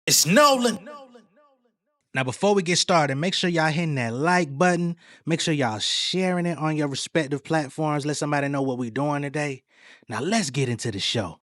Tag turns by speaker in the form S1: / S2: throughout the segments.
S1: It's Nolan.
S2: Now, before we get started, make sure y'all hitting that like button. Make sure y'all sharing it on your respective platforms. Let somebody know what we're doing today. Now, let's get into the show.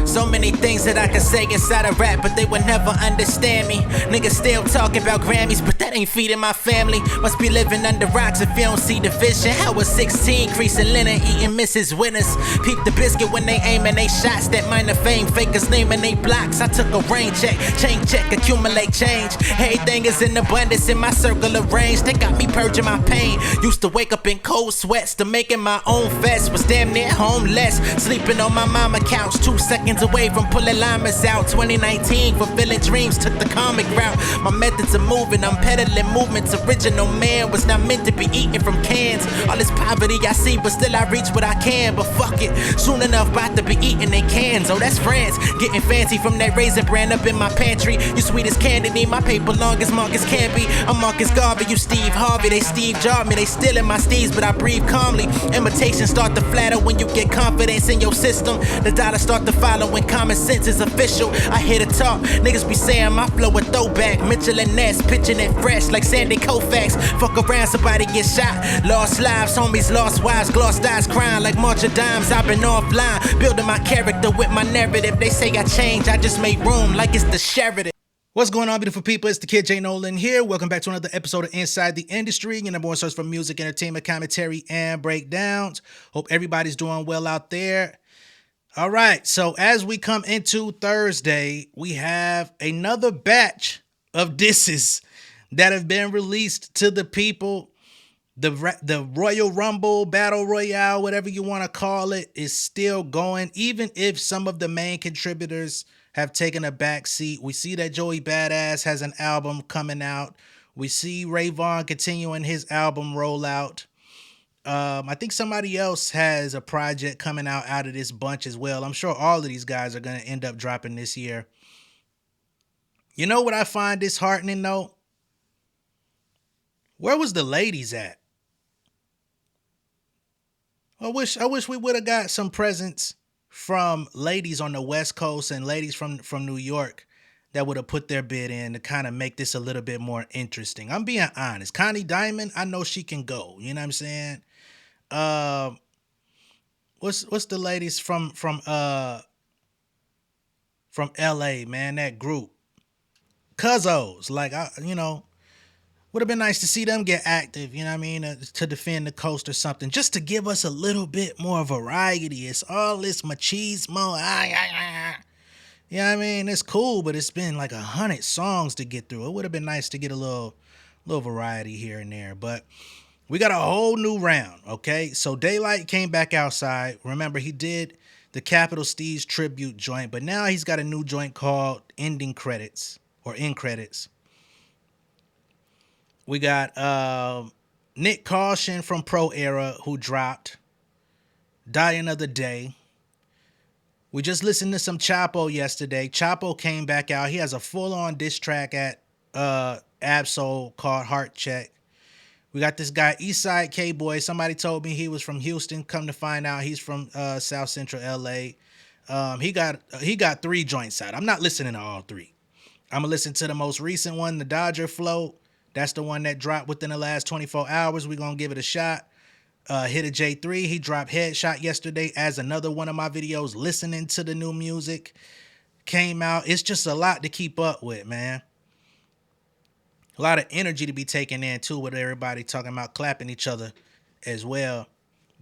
S1: So many things that I could say inside a rap, but they would never understand me. Niggas still talking about Grammys, but that ain't feeding my family. Must be living under rocks if you don't see the vision. How was 16 creasing linen, eating Mrs. Winners? Peep the biscuit when they aiming they shots. That minor fame, fakers naming they blocks. I took a rain check, chain check, accumulate change. Everything is in abundance in my circle of range. They got me purging my pain. Used to wake up in cold sweats to making my own vest. Was damn near homeless, sleeping on my mama couch. 2 seconds away from pulling llamas out. 2019, fulfilling dreams, took the comic route. My methods of moving, I'm peddling movements. Original man was not meant to be eating from cans. All this poverty I see, but still I reach what I can. But fuck it, soon enough about to be eating in cans. Oh, that's France, getting fancy from that raisin bran up in my pantry. You sweet as candy, need my paper long as Marcus can be. I'm Marcus Garvey, you Steve Harvey. They Steve Jobs me, they stealing my steeds, but I breathe calmly. Imitations start to flatter when you get confidence in your system. The dollar start to follow when common sense is official. I hear the talk, niggas be saying my flow a throwback. Mitchell and Ness, pitching it fresh like Sandy Koufax. Fuck around, somebody get shot. Lost lives, homies lost wives, gloss eyes crying like March of Dimes. I've been offline, building my character with my narrative. They say I changed, I just made room like it's the Sheridan.
S2: What's going on, beautiful people? It's the kid J Nolan here. Welcome back to another episode of Inside the Industry, your number one source for music, entertainment, commentary, and breakdowns. Hope everybody's doing well out there. All right, so as we come into Thursday, we have another batch of disses that have been released to the people. The Royal Rumble, Battle Royale, whatever you want to call it, is still going, even if some of the main contributors have taken a back seat. We see that Joey Badass has an album coming out. We see Vaughn continuing his album rollout. I think somebody else has a project coming out of this bunch as well. I'm sure all of these guys are going to end up dropping this year. You know what I find disheartening though? Where was the ladies at? I wish we would have got some presents from ladies on the West Coast and ladies from New York that would have put their bid in to kind of make this a little bit more interesting. I'm being honest. Connie Diamond, I know she can go. You know what I'm saying? What's the ladies from LA, man, that group. Cuzzos. Like would have been nice to see them get active, you know what I mean, to defend the coast or something, just to give us a little bit more variety. It's all this machismo. You know what I mean? It's cool, but it's been like 100 songs to get through. It would have been nice to get a little variety here and there, but we got a whole new round, okay? So Daylyt came back outside. Remember, he did the Capital Steez tribute joint, but now he's got a new joint called Ending Credits or End Credits. We got Nyck Caution from Pro Era who dropped Die Another Day. We just listened to some Chapo yesterday. Chapo came back out. He has a full-on diss track at Absol called Heart Check. We got this guy, Eastside Kboy. Somebody told me he was from Houston. Come to find out, he's from South Central LA. He got 3 joints out. I'm not listening to all 3. I'm gonna listen to the most recent one, the Dodger Flow. That's the one that dropped within the last 24 hours. We're gonna give it a shot. Hit a J3. He dropped Headshot yesterday as another one of my videos. Listening to the new music came out. It's just a lot to keep up with, man. A lot of energy to be taken in too, with everybody talking about clapping each other as well.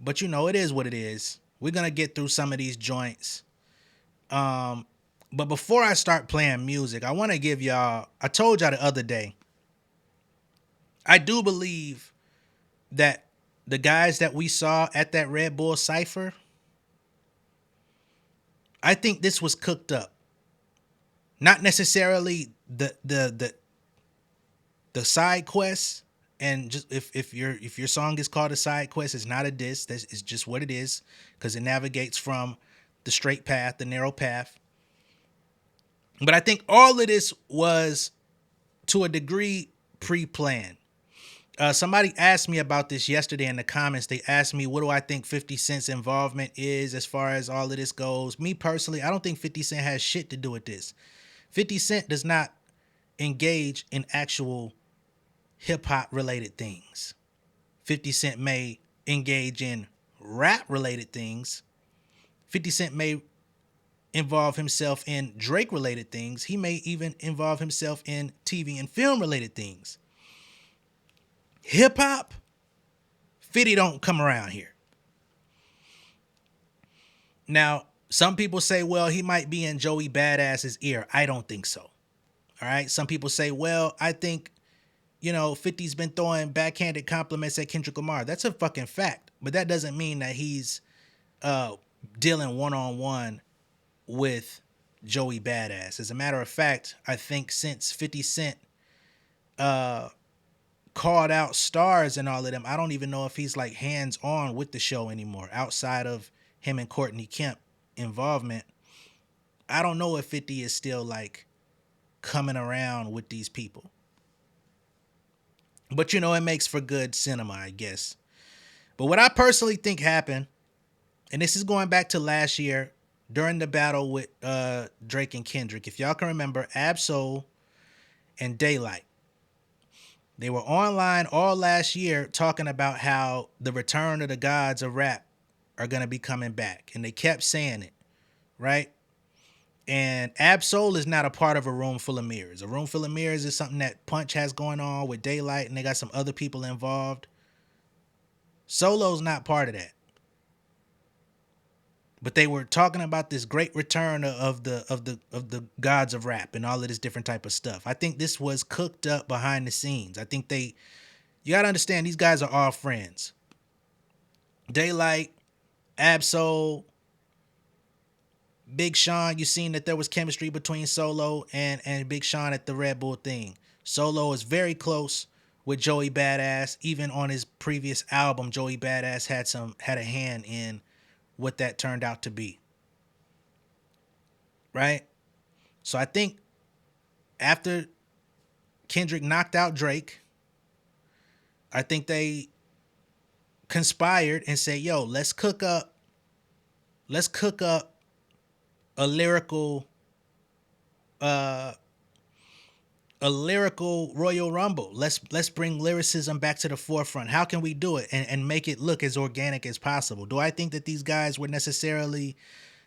S2: But you know, it is what it is. We're gonna get through some of these joints. But before I start playing music, I want to give y'all, I told y'all the other day, I do believe that the guys that we saw at that Red Bull Cypher, I think this was cooked up. Not necessarily the side quests, and just if your song is called a side quest, it's not a diss. It's just what it is, because it navigates from the straight path, the narrow path. But I think all of this was, to a degree, pre-planned. Somebody asked me about this yesterday in the comments. They asked me, what do I think 50 Cent's involvement is as far as all of this goes? Me personally, I don't think 50 Cent has shit to do with this. 50 Cent does not engage in actual hip-hop related things. 50 Cent may engage in rap related things. 50 Cent may involve himself in Drake related things. He may even involve himself in TV and film related things. Hip hop, 50 don't come around here. Now, some people say, well, he might be in Joey Badass's ear. I don't think so. All right. Some people say, well, I think, 50's been throwing backhanded compliments at Kendrick Lamar. That's a fucking fact. But that doesn't mean that he's dealing one-on-one with Joey Badass. As a matter of fact, I think since 50 Cent called out stars and all of them, I don't even know if he's like hands-on with the show anymore outside of him and Courtney Kemp involvement. I don't know if 50 is still like coming around with these people. But it makes for good cinema, I guess. But what I personally think happened, and this is going back to last year during the battle with Drake and Kendrick. If y'all can remember, Ab-Soul and Daylyt, they were online all last year talking about how the return of the gods of rap are going to be coming back. And they kept saying it, right? And Ab-Soul is not a part of a room full of mirrors. A room full of mirrors is something that Punch has going on with Daylyt, and they got some other people involved. Solo's not part of that. But they were talking about this great return of the gods of rap and all of this different type of stuff. I think this was cooked up behind the scenes. I think you got to understand, these guys are all friends. Daylyt, Ab-Soul, Big Sean, you seen that there was chemistry between Solo and Big Sean at the Red Bull thing. Solo is very close with Joey Badass. Even on his previous album, Joey Badass had a hand in what that turned out to be. Right? So I think after Kendrick knocked out Drake, I think they conspired and said, yo, let's cook up a lyrical Royal Rumble. Let's bring lyricism back to the forefront. How can we do it and make it look as organic as possible? Do I think that these guys were necessarily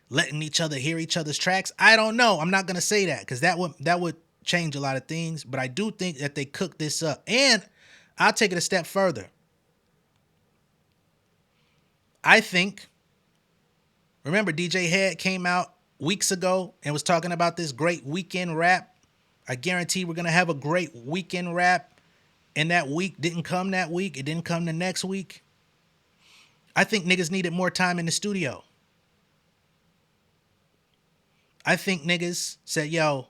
S2: letting each other hear each other's tracks? I don't know. I'm not gonna say that because that would change a lot of things. But I do think that they cooked this up, and I'll take it a step further. I think, remember DJ Head came out weeks ago and was talking about this great weekend rap. I guarantee we're going to have a great weekend rap. And that week didn't come that week. It didn't come the next week. I think niggas needed more time in the studio. I think niggas said, yo,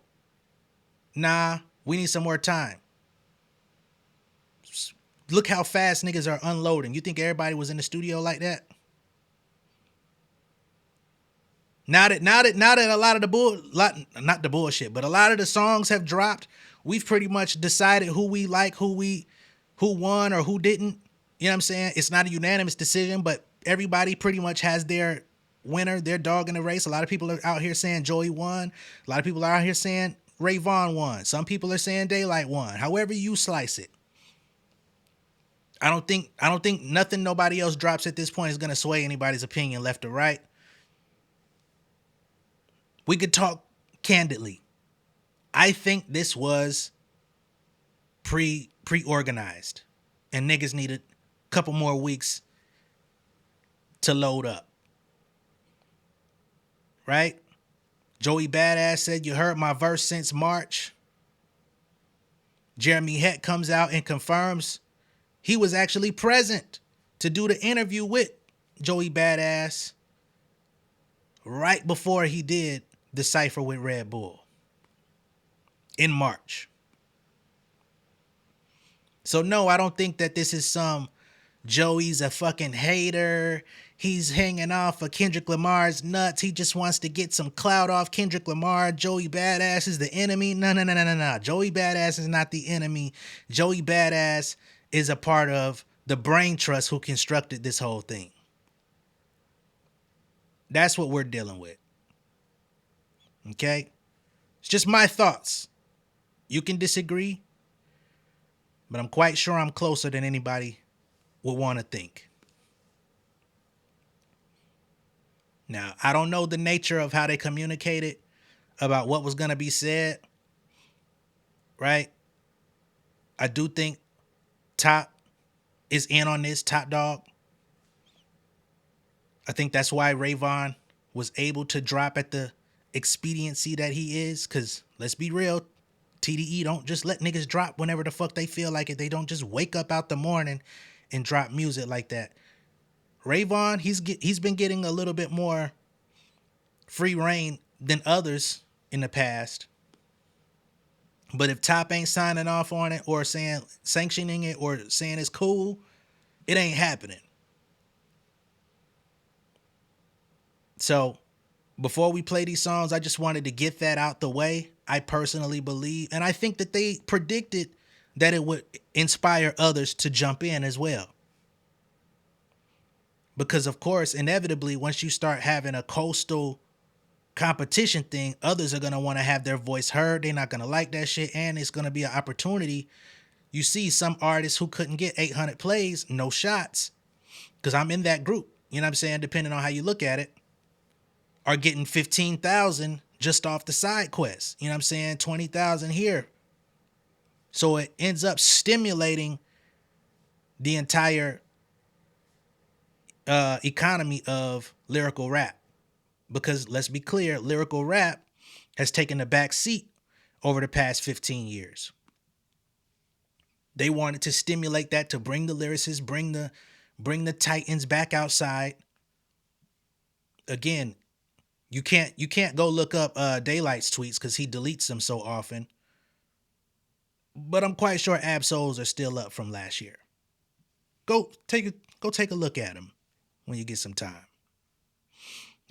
S2: nah, we need some more time. Look how fast niggas are unloading. You think everybody was in the studio like that? Now that a lot of not the bullshit, but a lot of the songs have dropped, we've pretty much decided who we like, who won or who didn't. You know what I'm saying? It's not a unanimous decision, but everybody pretty much has their winner, their dog in the race. A lot of people are out here saying Joey won. A lot of people are out here saying Vaughn won. Some people are saying Daylyt won. However you slice it. I don't think nothing nobody else drops at this point is going to sway anybody's opinion left or right. We could talk candidly. I think this was pre-organized, and niggas needed a couple more weeks to load up. Right? Joey Badass said, you heard my verse since March. Jeremy Heck comes out and confirms he was actually present to do the interview with Joey Badass right before he did the cypher with Red Bull in March. So no, I don't think that this is some Joey's a fucking hater. He's hanging off of Kendrick Lamar's nuts. He just wants to get some clout off Kendrick Lamar. Joey Badass is the enemy. No. Joey Badass is not the enemy. Joey Badass is a part of the brain trust who constructed this whole thing. That's what we're dealing with. Okay? It's just my thoughts. You can disagree, but I'm quite sure I'm closer than anybody would want to think. Now, I don't know the nature of how they communicated about what was going to be said, right? I do think Top is in on this, Top Dog. I think that's why Vaughn was able to drop at the expediency that he is, because let's be real, TDE don't just let niggas drop whenever the fuck they feel like it. They don't just wake up out the morning and drop music like that. Vaughn, he's been getting a little bit more free reign than others in the past. But if Top ain't signing off on it or sanctioning it or saying it's cool, it ain't happening. So before we play these songs, I just wanted to get that out the way. I personally believe, and I think that they predicted that it would inspire others to jump in as well. Because of course, inevitably, once you start having a coastal competition thing, others are going to want to have their voice heard. They're not going to like that shit. And it's going to be an opportunity. You see some artists who couldn't get 800 plays, no shots, because I'm in that group. You know what I'm saying? Depending on how you look at it, are getting 15,000 just off the side quest. You know what I'm saying? 20,000 here. So it ends up stimulating the entire economy of lyrical rap. Because let's be clear, lyrical rap has taken a back seat over the past 15 years. They wanted to stimulate that, to bring the lyricists, bring the titans back outside. Again, you can't go look up Daylyt's tweets because he deletes them so often. But I'm quite sure Absols are still up from last year. Go take a look at them when you get some time.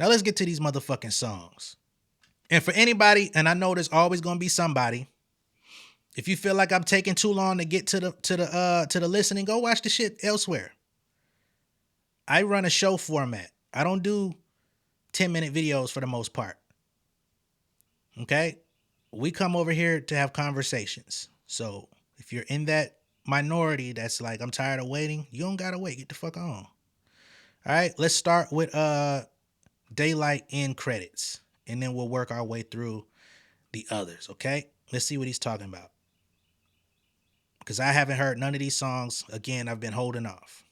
S2: Now let's get to these motherfucking songs. And for anybody, and I know there's always gonna be somebody, if you feel like I'm taking too long to get to the listening, go watch the shit elsewhere. I run a show format. I don't do 10-minute videos for the most part. Okay? We come over here to have conversations. So if you're in that minority that's like, I'm tired of waiting, you don't gotta wait. Get the fuck on. All right, let's start with Daylyt end credits, and then we'll work our way through the others, okay? Let's see what he's talking about. Because I haven't heard none of these songs. Again, I've been holding off.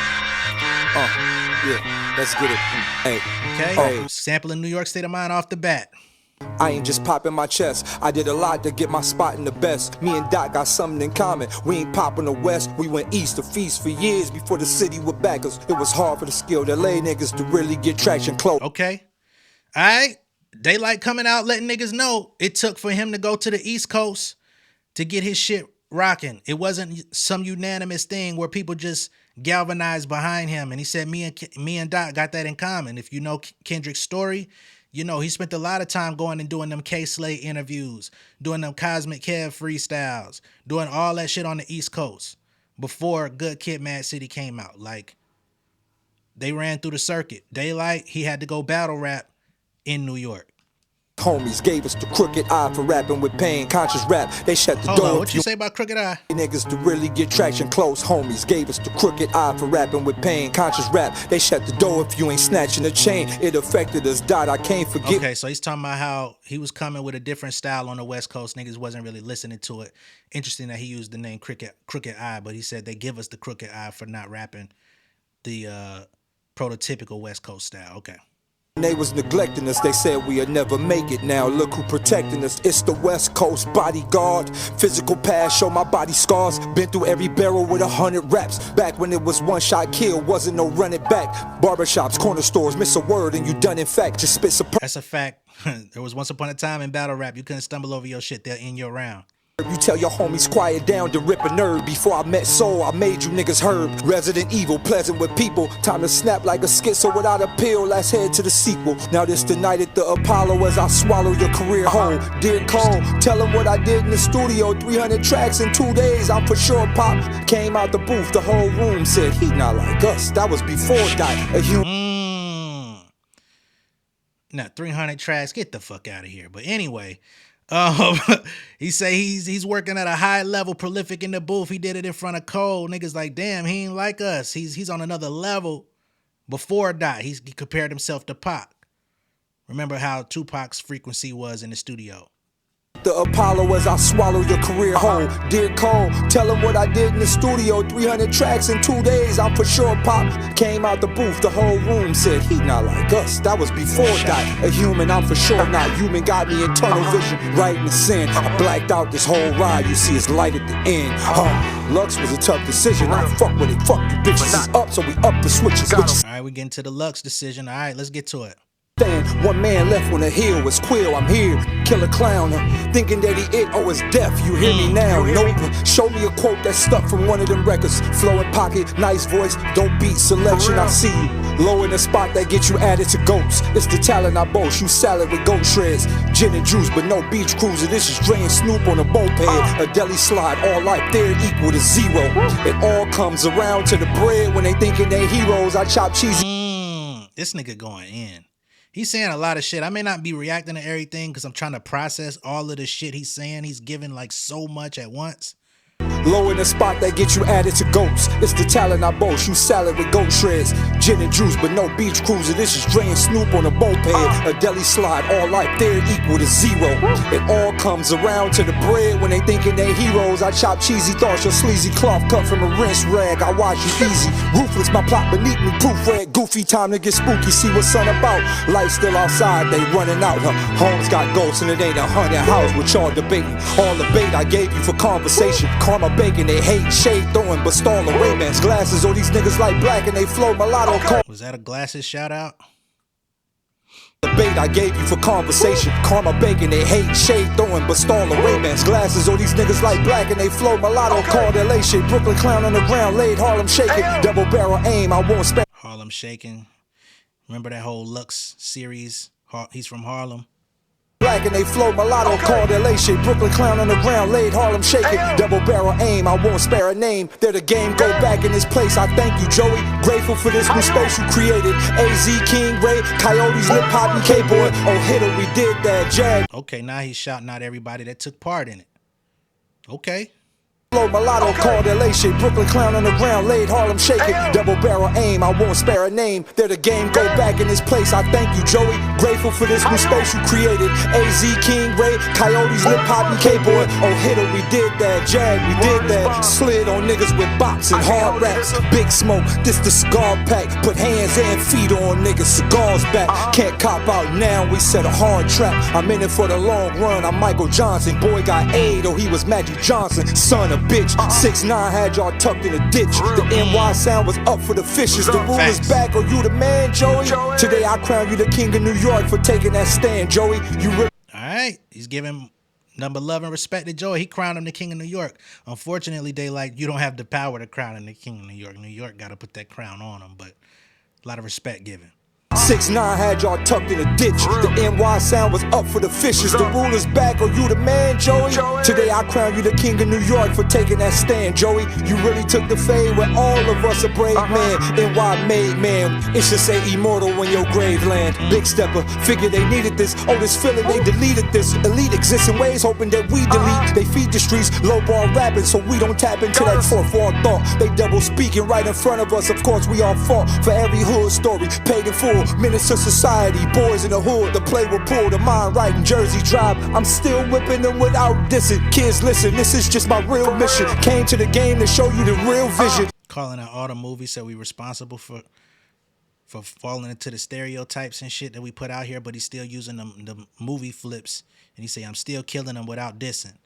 S3: Yeah, let's get it. Hey.
S2: Okay, sampling New York State of Mind off the bat.
S3: I ain't just popping my chest. I did a lot to get my spot in the best. Me and Doc got something in common. We ain't popping the West. We went east to feast for years before the city would back us. It was hard for the skilled LA niggas to really get traction close.
S2: Okay. All right. Daylyt coming out letting niggas know it took for him to go to the East Coast to get his shit rocking. It wasn't some unanimous thing where people just galvanized behind him. And he said, me and Doc got that in common. If you know Kendrick's story, you know, he spent a lot of time going and doing them K-Slay interviews, doing them Cosmic Kev freestyles, doing all that shit on the East Coast before Good Kid, Mad City came out. Like, they ran through the circuit. Daylyt, he had to go battle rap in New York.
S3: Homies gave us the crooked eye for rapping with pain. Conscious rap, they shut the
S2: Hold
S3: door.
S2: on, what you say about crooked eye?
S3: Niggas to really get traction close. Homies gave us the crooked eye for rapping with pain. Conscious rap, they shut the door if you ain't snatching the chain. It affected us, Dot, I can't forget.
S2: Okay, so he's talking about how he was coming with a different style on the West Coast. Niggas wasn't really listening to it. Interesting that he used the name crooked eye, but he said they give us the crooked eye for not rapping the prototypical West Coast style. Okay.
S3: They was neglecting us, they said we'd never make it. Now look who protecting us. It's the West Coast bodyguard. Physical past, show my body scars. Been through every barrel with 100 raps. Back when it was one shot kill, wasn't no running back. Barbershops, corner stores, miss a word and you done in fact. Just spit
S2: That's a fact. There was once upon a time in battle rap, you couldn't stumble over your shit, they'll end your round.
S3: You tell your homies quiet down to rip a nerve. Before I met Soul, I made you niggas herb. Resident evil, pleasant with people. Time to snap like a schizo without a pill. Let's head to the sequel. Now this the night at the Apollo as I swallow your career whole. Dear Cole, tell him what I did in the studio. 300 tracks in 2 days. I'm for sure pop. Came out the booth, the whole room said he not like us. That was before that. A human.
S2: Now 300 tracks. Get the fuck out of here. But anyway. He say he's working at a high level, prolific in the booth. He did it in front of Cole. Niggas like, damn, he ain't like us. He's on another level. Before that, he compared himself to Pac. Remember how Tupac's frequency was in the studio.
S3: The Apollo as I swallow your career whole. Dear Cole, tell him what I did in the studio. 300 tracks in 2 days. I'm for sure pop. Came out the booth, the whole room said he not like us. That was before that. A human, I'm for sure not human. Got me in tunnel vision, right in the sin. I blacked out this whole ride. You see it's light at the end. Lux was a tough decision. I fuck with it. Fuck you bitches. It's up, so we up the switches.
S2: All right, we get into the Lux decision. All right, let's get to it.
S3: One man left when the hill was quill. I'm here, kill a clown, thinking that he is deaf. You hear me now? Nope. Show me a quote that stuck from one of them records. Flowing pocket, nice voice, don't beat selection. I see you low in the spot that get you added to goats. It's the talent I boast. You salad with goat shreds, gin and juice, but no beach cruiser. This is Dre and Snoop on a moped. A deli slide, all life there equal to zero. It all comes around to the bread when they thinking they heroes. I chop cheesy.
S2: This nigga going in. He's saying a lot of shit. I may not be reacting to everything because I'm trying to process all of the shit he's saying. He's giving like so much at once.
S3: Low in the spot that get you added to goats. It's the talent I boast. You salad with goat shreds, gin and juice, but no beach cruiser. This is Dre and Snoop on a moped. A deli slide, all life there equal to zero. It all comes around to the bread when they thinking they heroes. I chop cheesy thoughts, your sleazy cloth cut from a rinse rag. I wash you easy, ruthless, my plot beneath me, proof red. Goofy, time to get spooky, see what's sun about. Light still outside, they running out. Homes got ghosts and it ain't a haunted house with y'all debating. All the bait I gave you for conversation. Karma bacon, they hate shade throwing, but stalling Ray-Bans glasses. All these niggas like black and they flow mulatto.
S2: Was that a glasses shout out?
S3: The bait I gave you for conversation. Karma bacon, they hate shade throwing, but stalling Ray-Bans glasses. All these niggas like black and they flow mulatto. Called LA shit, Brooklyn clown on the ground, laid Harlem shaking. Double barrel aim, I won't spare.
S2: Harlem shaking. Remember that whole Lux series? He's from Harlem.
S3: Black and they flow mulatto, called LA shit. Brooklyn clown on the ground, laid Harlem shaking. Double barrel aim, I won't spare a name. They're the game, go back in this place. I thank you, Joey. Grateful for this new space you created. AZ, King, Ray, Coyotes, Lip Hop, and Kboy. Oh, hitter, we did that, Jag.
S2: Okay, now he's shouting out everybody that took part in it. Okay.
S3: Flow mulatto, called LA shit. Brooklyn clown on the ground, laid Harlem shaking. Double barrel aim, I won't spare a name. They're the game, go back in this place. I thank you, Joey. Grateful for this new space you created. AZ, King, Ray, Coyotes, Lip Hop, and Kboy. Oh, hitter, we did that. Jag, we did that. Slid on niggas with bops and hard raps. Big smoke, this the cigar pack. Put hands and feet on niggas, cigars back. Can't cop out now, we set a hard trap. I'm in it for the long run, I'm Michael Johnson. Boy got AIDS, oh he was Magic Johnson. Son of bitch, 6'9" had y'all tucked in a ditch. The NY sound was up for the fishes. The rule is back, oh you the man, Joey? Today I crown you the king of New York for taking that stand, Joey. You
S2: Alright, he's giving number love and respect to Joey. He crowned him the king of New York. Unfortunately, Daylyt, you don't have the power to crown him the king of New York. New York got to put that crown on him, but a lot of respect given.
S3: 6'9" had y'all tucked in a ditch. The NY sound was up for the fishes. The rule is back, oh you the man, Joey? Today I crown you the king of New York for taking that stand, Joey. You really took the fade when all of us a brave man. NY made man, it should say immortal when your grave land. Big stepper, figure they needed this. Oh this feeling, they deleted this. Elite exists in ways hoping that we delete. They feed the streets, low ball rapping so we don't tap into that fourth wall thought. They double speaking right in front of us. Of course we all fought for every hood story. Paid in full. Menace to society, boys in the hood, the play will pull, the mind right in Jersey Drive. I'm still whipping them without dissing. Kids, listen, this is just my real mission. Came to the game to show you the real vision.
S2: Calling out all the movies that we responsible for falling into the stereotypes and shit that we put out here, but he's still using the movie flips, and he say I'm still killing them without dissing.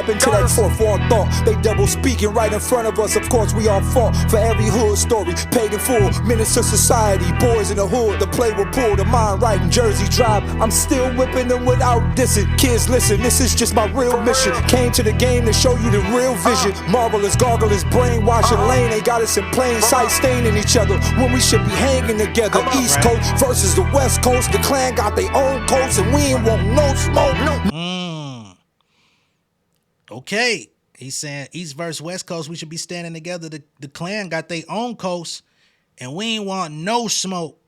S3: into that forethought thought. They double speaking right in front of us. Of course, we all fought for every hood story. Paid in full, menace to society. Boys in the hood, the play will pull. The mind right in Jersey Drive. I'm still whipping them without dissing. Kids, listen, this is just my real mission. Came to the game to show you the real vision. Marvelous, gargles, brainwashing lane. They got us in plain sight, staining each other when we should be hanging together. East Coast versus the West Coast. The clan got their own coats and we ain't want no smoke.
S2: Okay, he's saying East versus West Coast, we should be standing together. The clan got their own coast, and we ain't want no smoke.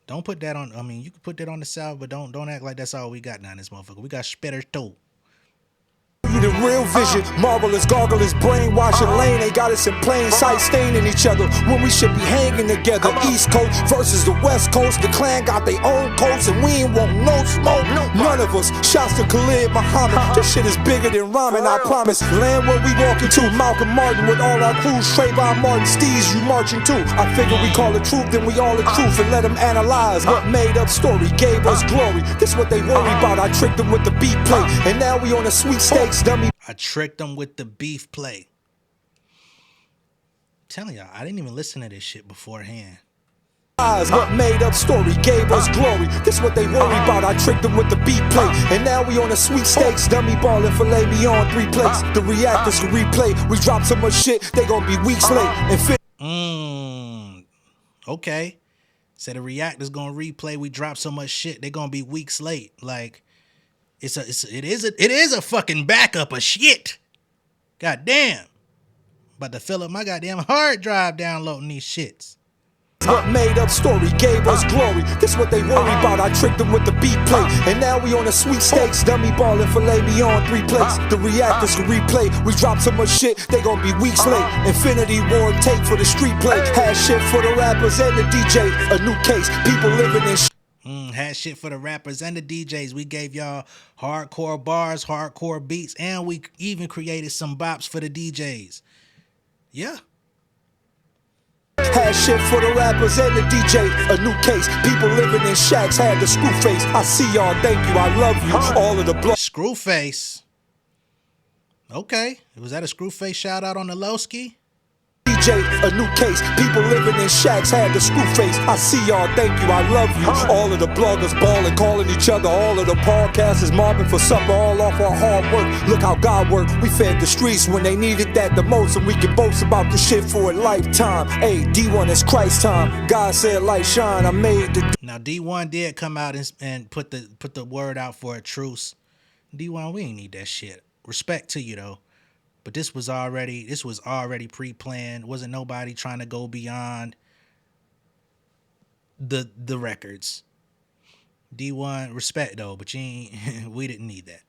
S2: Don't put that on. I mean, you can put that on the South, but don't act like that's all we got now in this motherfucker. We got spitters too.
S3: The real vision, marvelous, gargles, brainwashing lane. They got us in plain sight, staining each other when we should be hanging together. East Coast versus the West Coast. The clan got their own coats and we ain't want no smoke. None of us. Shouts to Khalid Muhammad. This shit is bigger than rhyming, I promise. Land where we walking to. Malcolm Martin with all our crews. Trayvon Martin, Steez, you marching too. I figure we call the truth, then we all the truth, and let them analyze what made up story gave us glory. This what they worry about. I tricked them with the beat plate, and now we on the sweepstakes.
S2: I tricked them with the beef play. I'm telling y'all, I didn't even listen to this shit beforehand.
S3: What made up story gave us glory. This what they worry about. I tricked them with the beat plate, and now we on the sweepstakes. Dummy ball and filet me on 3 plates. The reactors can replay. We drop so much shit, they gonna be weeks late. And
S2: okay. Said the reactor's gonna replay. We drop so much shit, they gonna be weeks late. Like. It is a fucking backup of shit. God damn. About to fill up my goddamn hard drive downloading these shits.
S3: What made up story gave us glory. This what they worry about. I tricked them with the beat plate, and now we on the sweepstakes. Dummy ball and filet me on 3 plates. The reactors can replay. We drop so much shit, they gon' be weeks late. Infinity War tape for the street play. Had shit for the rappers and the DJ. A new case, people living in
S2: had shit for the rappers and the DJs. We gave y'all hardcore bars, hardcore beats, and we even created some bops for the DJs. Yeah.
S3: Had shit for the rappers and the DJ. A new case, people living in shacks had the screw face. I see y'all, thank you, I love you. All of the blood.
S2: Screw face. Okay. Was that a screw face shout out on the Lowski?
S3: DJ, a new case, people living in shacks had the screw face. I see y'all, thank you, I love you. All of the bloggers balling, calling each other. All of the podcasters mobbing for supper, all off our hard work. Look how God worked. We fed the streets when they needed that the most, and we can boast about the shit for a lifetime. Hey, D1 is Christ time. God said light shine. I made the.
S2: Now D1 did come out and put the word out for a truce. D1, we ain't need that shit. Respect to you though. But this was already pre-planned. Wasn't nobody trying to go beyond the records. D1, respect though, but we didn't need that.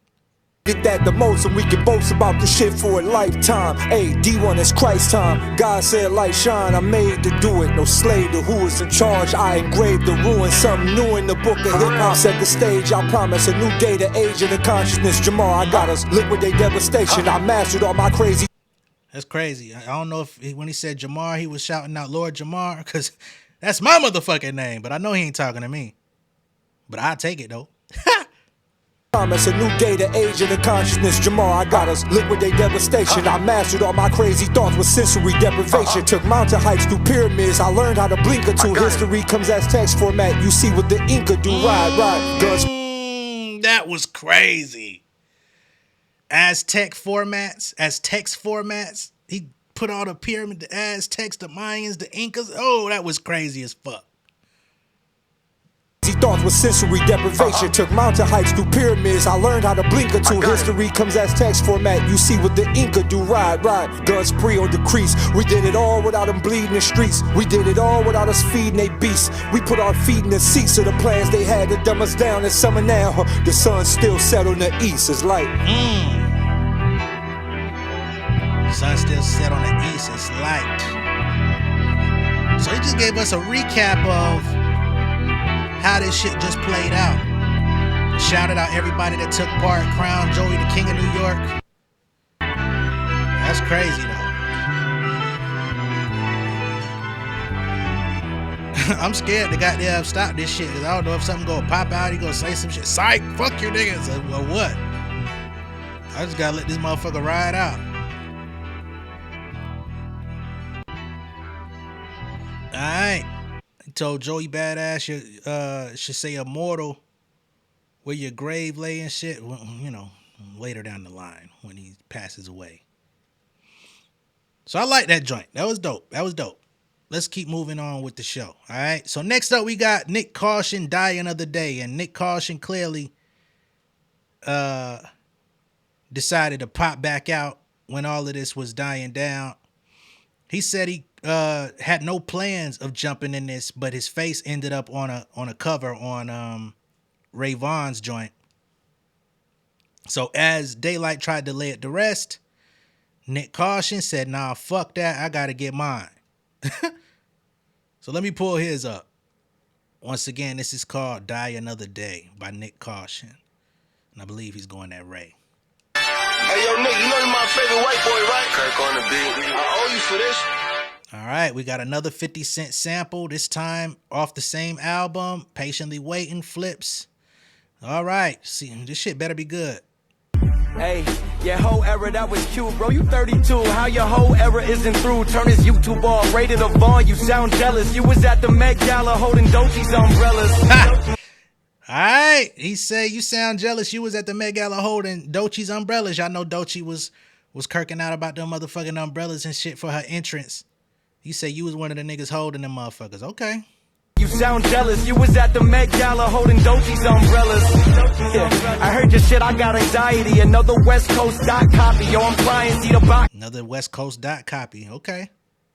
S3: Did that the most, and we can boast about the shit for a lifetime. Hey, D1 is Christ time. God said light shine, I made to do it. No slave to who is in charge. I engraved the ruin, something new in the book of hip-hop. Set the stage, I promise a new day, the age of the consciousness. Jamal, I got us liquidate devastation. I mastered all my crazy.
S2: That's crazy. I don't know if when he said Jamar, he was shouting out Lord Jamar, because that's my motherfucking name. But I know he ain't talking to me. But I'll take it though.
S3: Promise a new day, the age of the consciousness. Jamal, I got us liquidate devastation. I mastered all my crazy thoughts with sensory deprivation. Took mountain hikes through pyramids. I learned how to blink or two. History comes as text format. You see what the Inca do. Ride, guns.
S2: That was crazy. As text formats. He put all the pyramid, the Aztecs, the Mayans, the Incas. Oh, that was crazy as fuck.
S3: Thoughts with sensory deprivation. Took mountain hikes through pyramids. I learned how to blink or two. History comes as text format. You see what the Inca do. Ride. Guns spree or decrease. We did it all without them bleeding the streets. We did it all without us feeding they beasts. We put our feet in the seats of the plans they had to dumb us down in summer now. The sun still set on the east. It's light.
S2: Sun still set on the east. It's light. So he just gave us a recap of how this shit just played out. Shouted out everybody that took part. Crowned Joey the King of New York. That's crazy though. I'm scared to goddamn stop this shit, because I don't know if something gonna pop out. He gonna say some shit. Psych, fuck your niggas, or what. I just gotta let this motherfucker ride out. Alright. He told Joey Badass should say immortal where your grave lay and shit. Well, you know, later down the line when he passes away. So I like that joint. That was dope. That was dope. Let's keep moving on with the show. All right. So next up we got Nyck Caution, Die Another Day. And Nyck Caution clearly decided to pop back out when all of this was dying down. He said he had no plans of jumping in this, but his face ended up on a cover on Ray Vaughn's joint. So as Daylyt tried to lay it to rest, Nyck Caution said, nah, fuck that. I got to get mine. So let me pull his up. Once again, this is called Die Another Day by Nyck Caution. And I believe he's going at Ray.
S4: Hey, yo, Nyck, you know you're my favorite white boy, right? Kirk on the beat. I owe you for this.
S2: All right, we got another 50 Cent sample, this time off the same album, Patiently Waiting, Flips. All right, see, this shit better be good.
S5: Hey, your whole era, that was cute, bro. You 32, how your whole era isn't through? Turn his YouTube off, rated a Vaughn, you sound jealous. You was at the Met Gala holding Dochi's umbrellas.
S2: All right, he said you sound jealous. You was at the Met Gala holding Dochi's umbrellas. Y'all know Dochi was kirking out about them motherfucking umbrellas and shit for her entrance. He said you was one of the niggas holding them motherfuckers. Okay.
S5: You sound jealous. You was at the Met Gala holding Dochi's umbrellas. Yeah, I heard your shit. I got anxiety. Another West Coast dot copy. Yo, I'm crying. See the box.
S2: Another West Coast dot copy. Okay.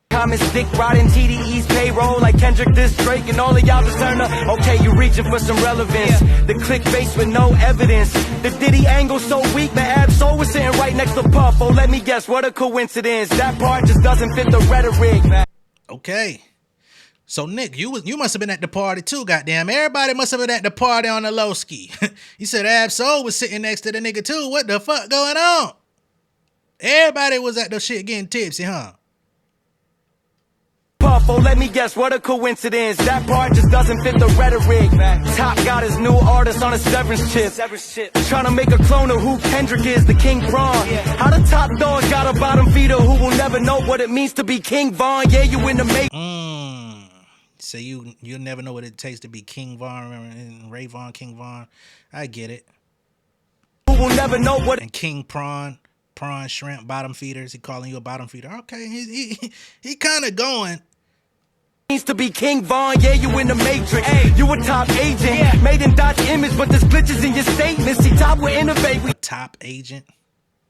S5: Comments dick riding TDE's payroll like Kendrick, this Drake, and all of y'all just turn up. Okay, you reaching for some relevance. The click face with no evidence. The Diddy angle so weak, the ab soul was sitting right next to Puff. Oh, let me guess, what a coincidence. That part just doesn't fit the rhetoric.
S2: Okay. So Nyck, you must have been at the party too, goddamn. Everybody must have been at the party on the low ski. You said Ab Soul was sitting next to the nigga too. What the fuck going on? Everybody was at the shit getting tipsy, huh?
S5: Puff, oh, let me guess, what a coincidence. That part just doesn't fit the rhetoric. Top got his new artist on a severance chip. Trying to make a clone of who Kendrick is, the King Prawn. How the top dog got a bottom feeder who will never know what it means to be King Vaughn. Yeah, you in the make.
S2: So you'll never know what it takes to be King Vaughn. Remember Ray Vaughn, King Vaughn. I get it.
S5: Who will never know what.
S2: And King Prawn shrimp bottom feeders. He calling you a bottom feeder. Okay, he kind of going.
S5: Means to be King Vaughn, yeah, you in the Matrix. Hey, you a top agent, made in Dodge image, but there's glitches in your statements. See, top will innovate.
S2: A top agent.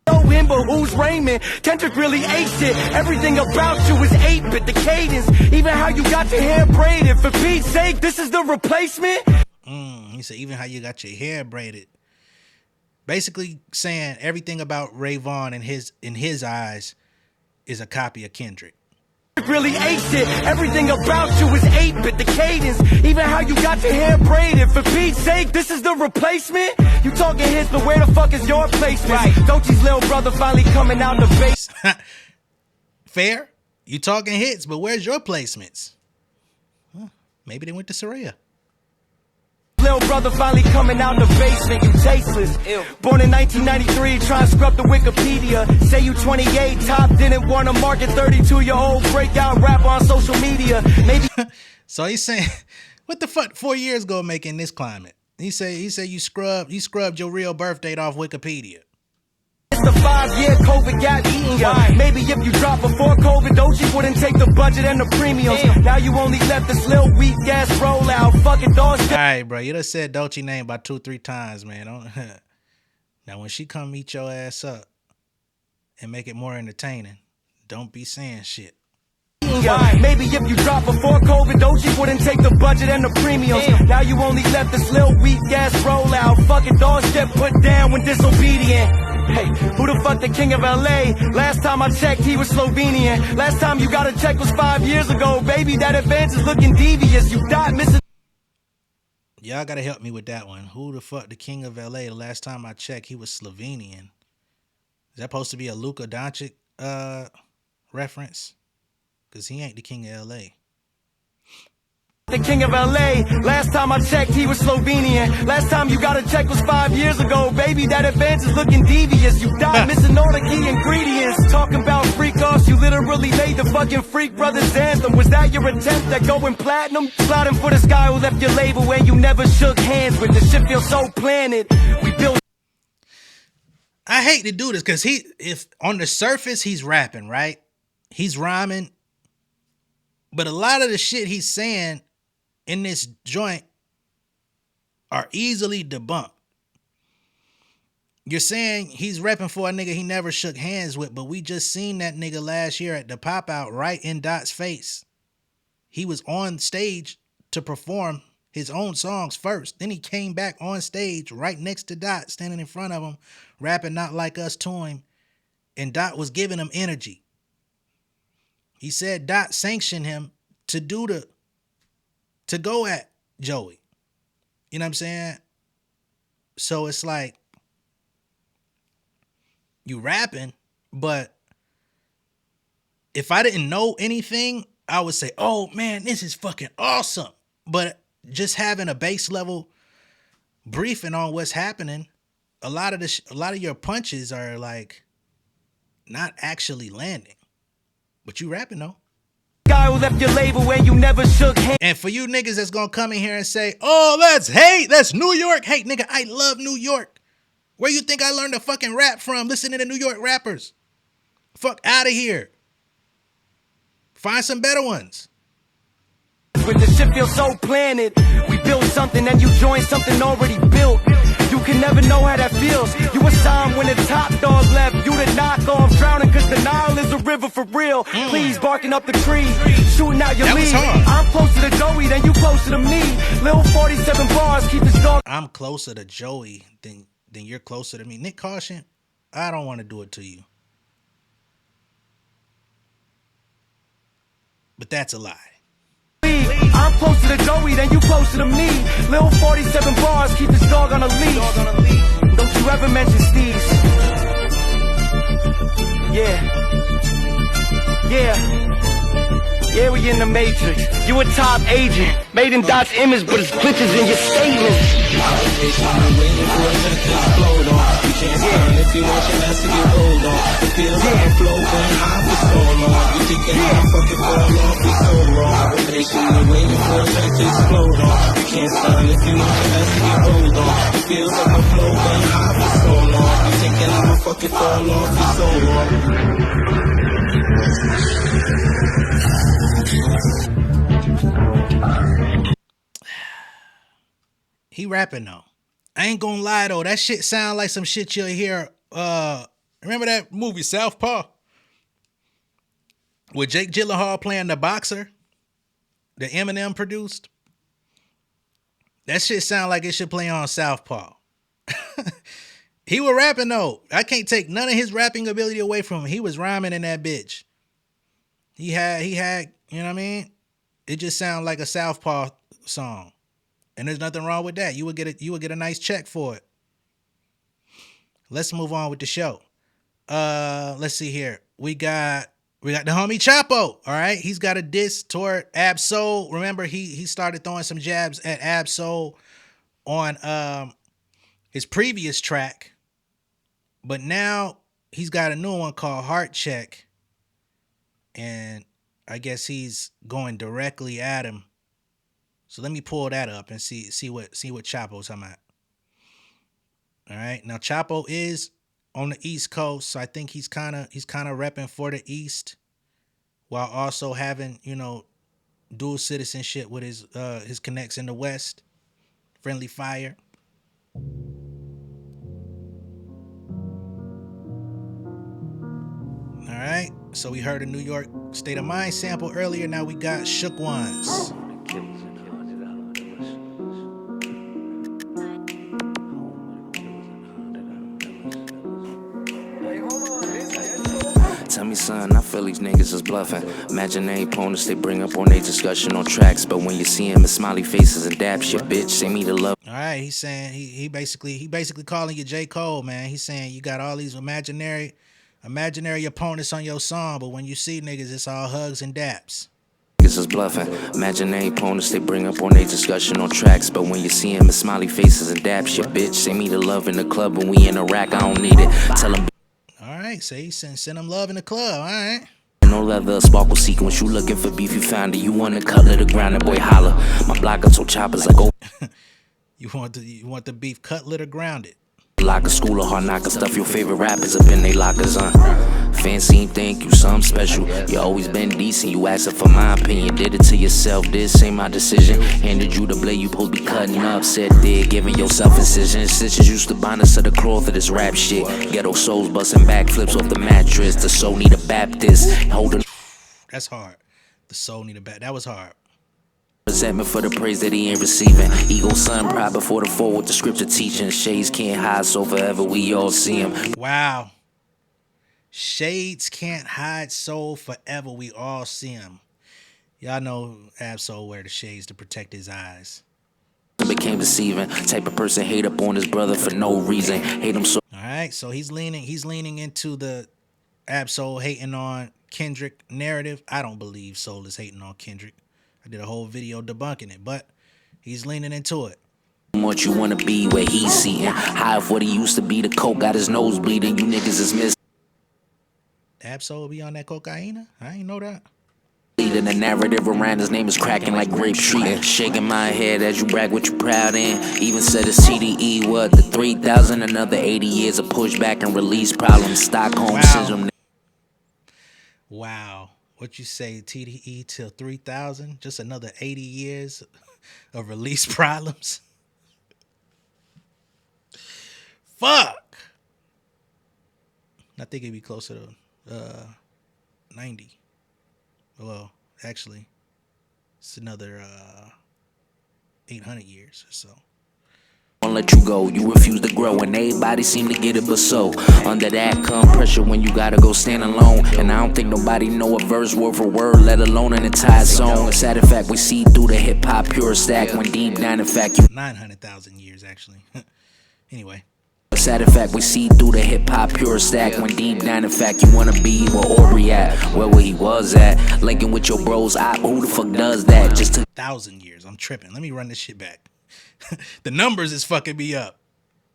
S5: Know him, but who's Raymond? Kendrick really ate it. Everything about you is 8-bit. The cadence, even how you got your hair braided. For Pete's sake, this is the replacement.
S2: He said even how you got your hair braided. Basically saying everything about Ray Vaughn in his eyes is a copy of Kendrick.
S5: Really aced it. Everything about you is 8-bit. The cadence, even how you got your hair braided. For Pete's sake, this is the replacement. You talking hits, but where the fuck is your placement? Right. Dochi's little brother finally coming out the base.
S2: Fair. You talking hits, but where's your placements? Huh, maybe they went to Soraya.
S5: Little brother finally coming out the basement, you tasteless. Ew. Born in 1993, trying to scrub the Wikipedia. Say you 28, top didn't want to market 32-year-old breakout rapper on social media. Maybe.
S2: So he's saying, what the fuck 4 years ago making this climate? He said you scrubbed your real birth date off Wikipedia.
S5: It's the 5-year COVID got eating ya. Right. Maybe if you dropped before COVID, Dochi wouldn't take the budget and the premiums. Damn. Now you only left this little weak ass rollout. Fucking dogs.
S2: All right, bro. You done said Dochi name about 2-3 times, man. Now when she come eat your ass up and make it more entertaining, don't be saying shit.
S5: Right. Maybe if you dropped before COVID, Dochi wouldn't take the budget and the premiums. Damn. Now you only left this little weak ass rollout. Fucking dogs get put down when disobedient. Hey, who the fuck the king of LA? Last time I checked, he was Slovenian. Last time you got a check was 5 years ago. Baby, that advance is looking devious. You died missing.
S2: Y'all gotta help me with that one. Who the fuck the king of LA? The last time I checked, he was Slovenian. Is that supposed to be a Luka Doncic reference? Because he ain't the king of LA.
S5: The king of LA, last time I checked he was Slovenian. Last time you got a check was 5 years ago. Baby, that advance is looking devious. You died missing all the key ingredients. Talking about freak offs, you literally made the fucking Freak Brothers anthem. Was that your attempt at going platinum? Plotting for this guy who left your label and you never shook hands with. The shit feels so planted. We built.
S2: I hate to do this because if on the surface he's rapping, right? He's rhyming. But a lot of the shit he's saying in this joint are easily debunked. You're saying he's repping for a nigga he never shook hands with, but we just seen that nigga last year at the pop out right in Dot's face. He was on stage to perform his own songs first. Then he came back on stage right next to Dot, standing in front of him, rapping Not Like Us to him, and Dot was giving him energy. He said Dot sanctioned him to go at Joey. You know what I'm saying? So it's like, you rapping, but if I didn't know anything, I would say, oh man, this is fucking awesome. But just having a base level briefing on what's happening, a lot of your punches are like not actually landing. But you rapping though.
S5: Guy who left your label when you never shook hands.
S2: And for you niggas that's gonna come in here and say, oh, that's hate, that's New York hate. Nigga, I love New York. Where you think I learned to fucking rap from? Listening to New York rappers. Fuck out of here. Find some better ones.
S5: With the shit feel so planted. We built something and you joined something already built. You can never know how that feels. You were signed when the top dog left. You the knockoff, drowning cause the Nile is a river for real. Please barking up the tree, shooting out your lead. I'm closer to Joey than you closer to me. Little 47 bars, keep this dog.
S2: I'm closer to Joey than you're closer to me. Nyck, caution, I don't want to do it to you. But that's a lie.
S5: I'm closer to Joey than you closer to me. Little 47 bars, keep this dog on a leash. Don't you ever mention Steve's. Yeah, we in the Matrix. You a top agent, made in Dot's image, but it's glitches in your statements. If you want your ass to get rolled on, it feels like a flow going high for so long. You thinking I'm fucking fall off, it's so wrong. I've been patiently waiting for a track to explode on. You can't stun if you want your ass to get rolled on. It feels like a flow going high for so long. You thinking I'm a fucking fall off, it's so wrong.
S2: He rapping though. I ain't gonna lie though, that shit sound like some shit you'll hear. Remember that movie Southpaw? With Jake Gyllenhaal playing the boxer that Eminem produced? That shit sound like it should play on Southpaw. He was rapping though. I can't take none of his rapping ability away from him. He was rhyming in that bitch. He had, you know what I mean? It just sounded like a Southpaw song. And there's nothing wrong with that. You would get a nice check for it. Let's move on with the show. Let's see here. We got the homie Chapo. All right. He's got a diss toward Ab-Soul. Remember, he started throwing some jabs at Ab-Soul on his previous track. But now he's got a new one called Heart Check. And I guess he's going directly at him. So let me pull that up and see what Chapo's talking about. All right. Now Chapo is on the East Coast, so I think he's kind of repping for the East while also having, dual citizenship with his connects in the West. Friendly fire. All right. So we heard a New York State of Mind sample earlier. Now we got Shook Ones.
S6: Tell me, son, I feel these niggas is bluffing. Imaginary opponents they bring up on their discussion on tracks, but when you see him, it's smiley faces and dap shit, bitch. Say me to love.
S2: All right, he's saying he basically calling you J. Cole, man. He's saying you got all these imaginary opponents on your song, but when you see niggas, it's all hugs and daps.
S6: niggas is bluffing. Imaginary opponents they bring up on their discussion on tracks. But when you see them, it's smiley faces and dap shit, bitch. Say me the love in the club when we in a rack, I don't need it. Tell them.
S2: All right, say send them love in the club. All right.
S6: No leather, sparkle sequence. You looking for beef, you found it. You want the cut of the ground, that boy holler. My blocker told choppers like, oh.
S2: You want the beef cutlet or grounded?
S6: Locker school of hard knockers, stuff your favorite rappers up in they lockers, fancy ain't thank you, something special. You always been decent, you asking for my opinion. Did it to yourself, this ain't my decision. Handed you the blade, you supposed to be cutting up. Said did, giving yourself incision. Stitches used to bind us to the cloth of this rap shit. Ghetto souls busting backflips off the mattress. The soul need a Baptist. Holding.
S2: That's hard. The soul need a bat. That was hard.
S6: Resentment for the praise that he ain't receiving. Ego son pride before the fall with the scripture teaching. Shades can't hide, so forever we all see him.
S2: Wow. Shades can't hide, so forever we all see him. Y'all know Ab-Soul wear the shades to protect his eyes.
S6: Became deceiving. Type of person hate up on his brother for no reason. Hate him so.
S2: All right, so he's leaning into the Ab-Soul hating on Kendrick narrative. I don't believe Soul is hating on Kendrick. I did a whole video debunking it, but he's leaning into it.
S6: What you wanna be where he's seeing. High of what he used to be. The coke got his nose bleeding. You niggas is missing.
S2: Ab-Soul be on that cocaine? I ain't know that.
S6: The narrative around his name is cracking like grape treating. Shaking my head as you brag what you proud in. Even said his TDE what the 3,000. Another 80 years of pushback and release problems. Stockholm syndrome.
S2: Wow. What you say, TDE till 3,000? Just another 80 years of release problems? Fuck. I think it'd be closer to 90. Well, actually, it's another 800 years or so.
S6: Won't let you go, you refuse to grow, and everybody seem to get it but so. Under that come pressure when you gotta go stand alone. And I don't think nobody know a verse word for word, let alone an entire song. A sad fact we see through the hip-hop pure stack when deep down in fact you
S2: 900,000 years actually. Anyway.
S6: A sad fact we see through the hip-hop pure stack when deep down in fact you wanna be where Aubrey at, where he was at. Linking with your bros, who the fuck does that? Just to
S2: 1,000 years, I'm tripping. Let me run this shit back. The numbers is fucking me up.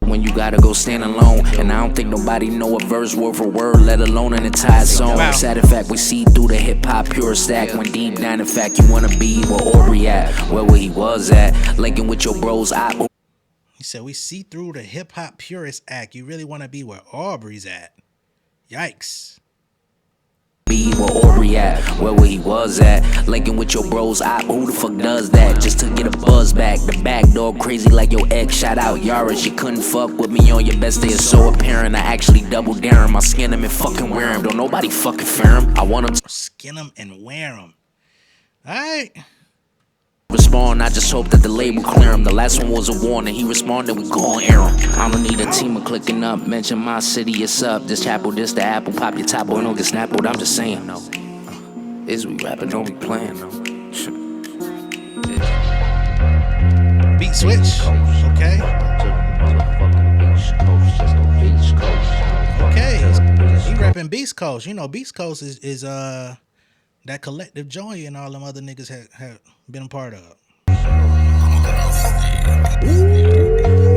S6: When you gotta go stand alone, and I don't think nobody know a verse word for word, let alone an entire song.
S2: Wow.
S6: Sad fact we see through the hip-hop pure stack when deep down in fact you wanna be where Aubrey at, where he was at. Linking with your bros,
S2: He said we see through the hip-hop purist act. You really want to be where Aubrey's at. Yikes.
S6: Be where Aubrey at, where he was at. Linking with your bros, who the fuck does that? Just to get a buzz back. The back door crazy like your ex. Shout out Yara, she couldn't fuck with me on your best day. It's so apparent I actually double dare him. I skin him and fucking wear him. Don't nobody fucking fear him. I want him to
S2: skin him and wear him. Alright.
S6: Respond, I just hope that the label clear him. The last one was a warning, he responded, we gon' air him. I don't need a team of clicking up, mention my city, it's up. This Chapo, this the apple, pop your top, boy, don't get snapped. I'm just saying, no. Is we rapping, don't be playing, no.
S2: Beat switch, okay. Okay, he rapping Beast Coast. You know, Beast Coast is that collective joy and all them other niggas have been a part of.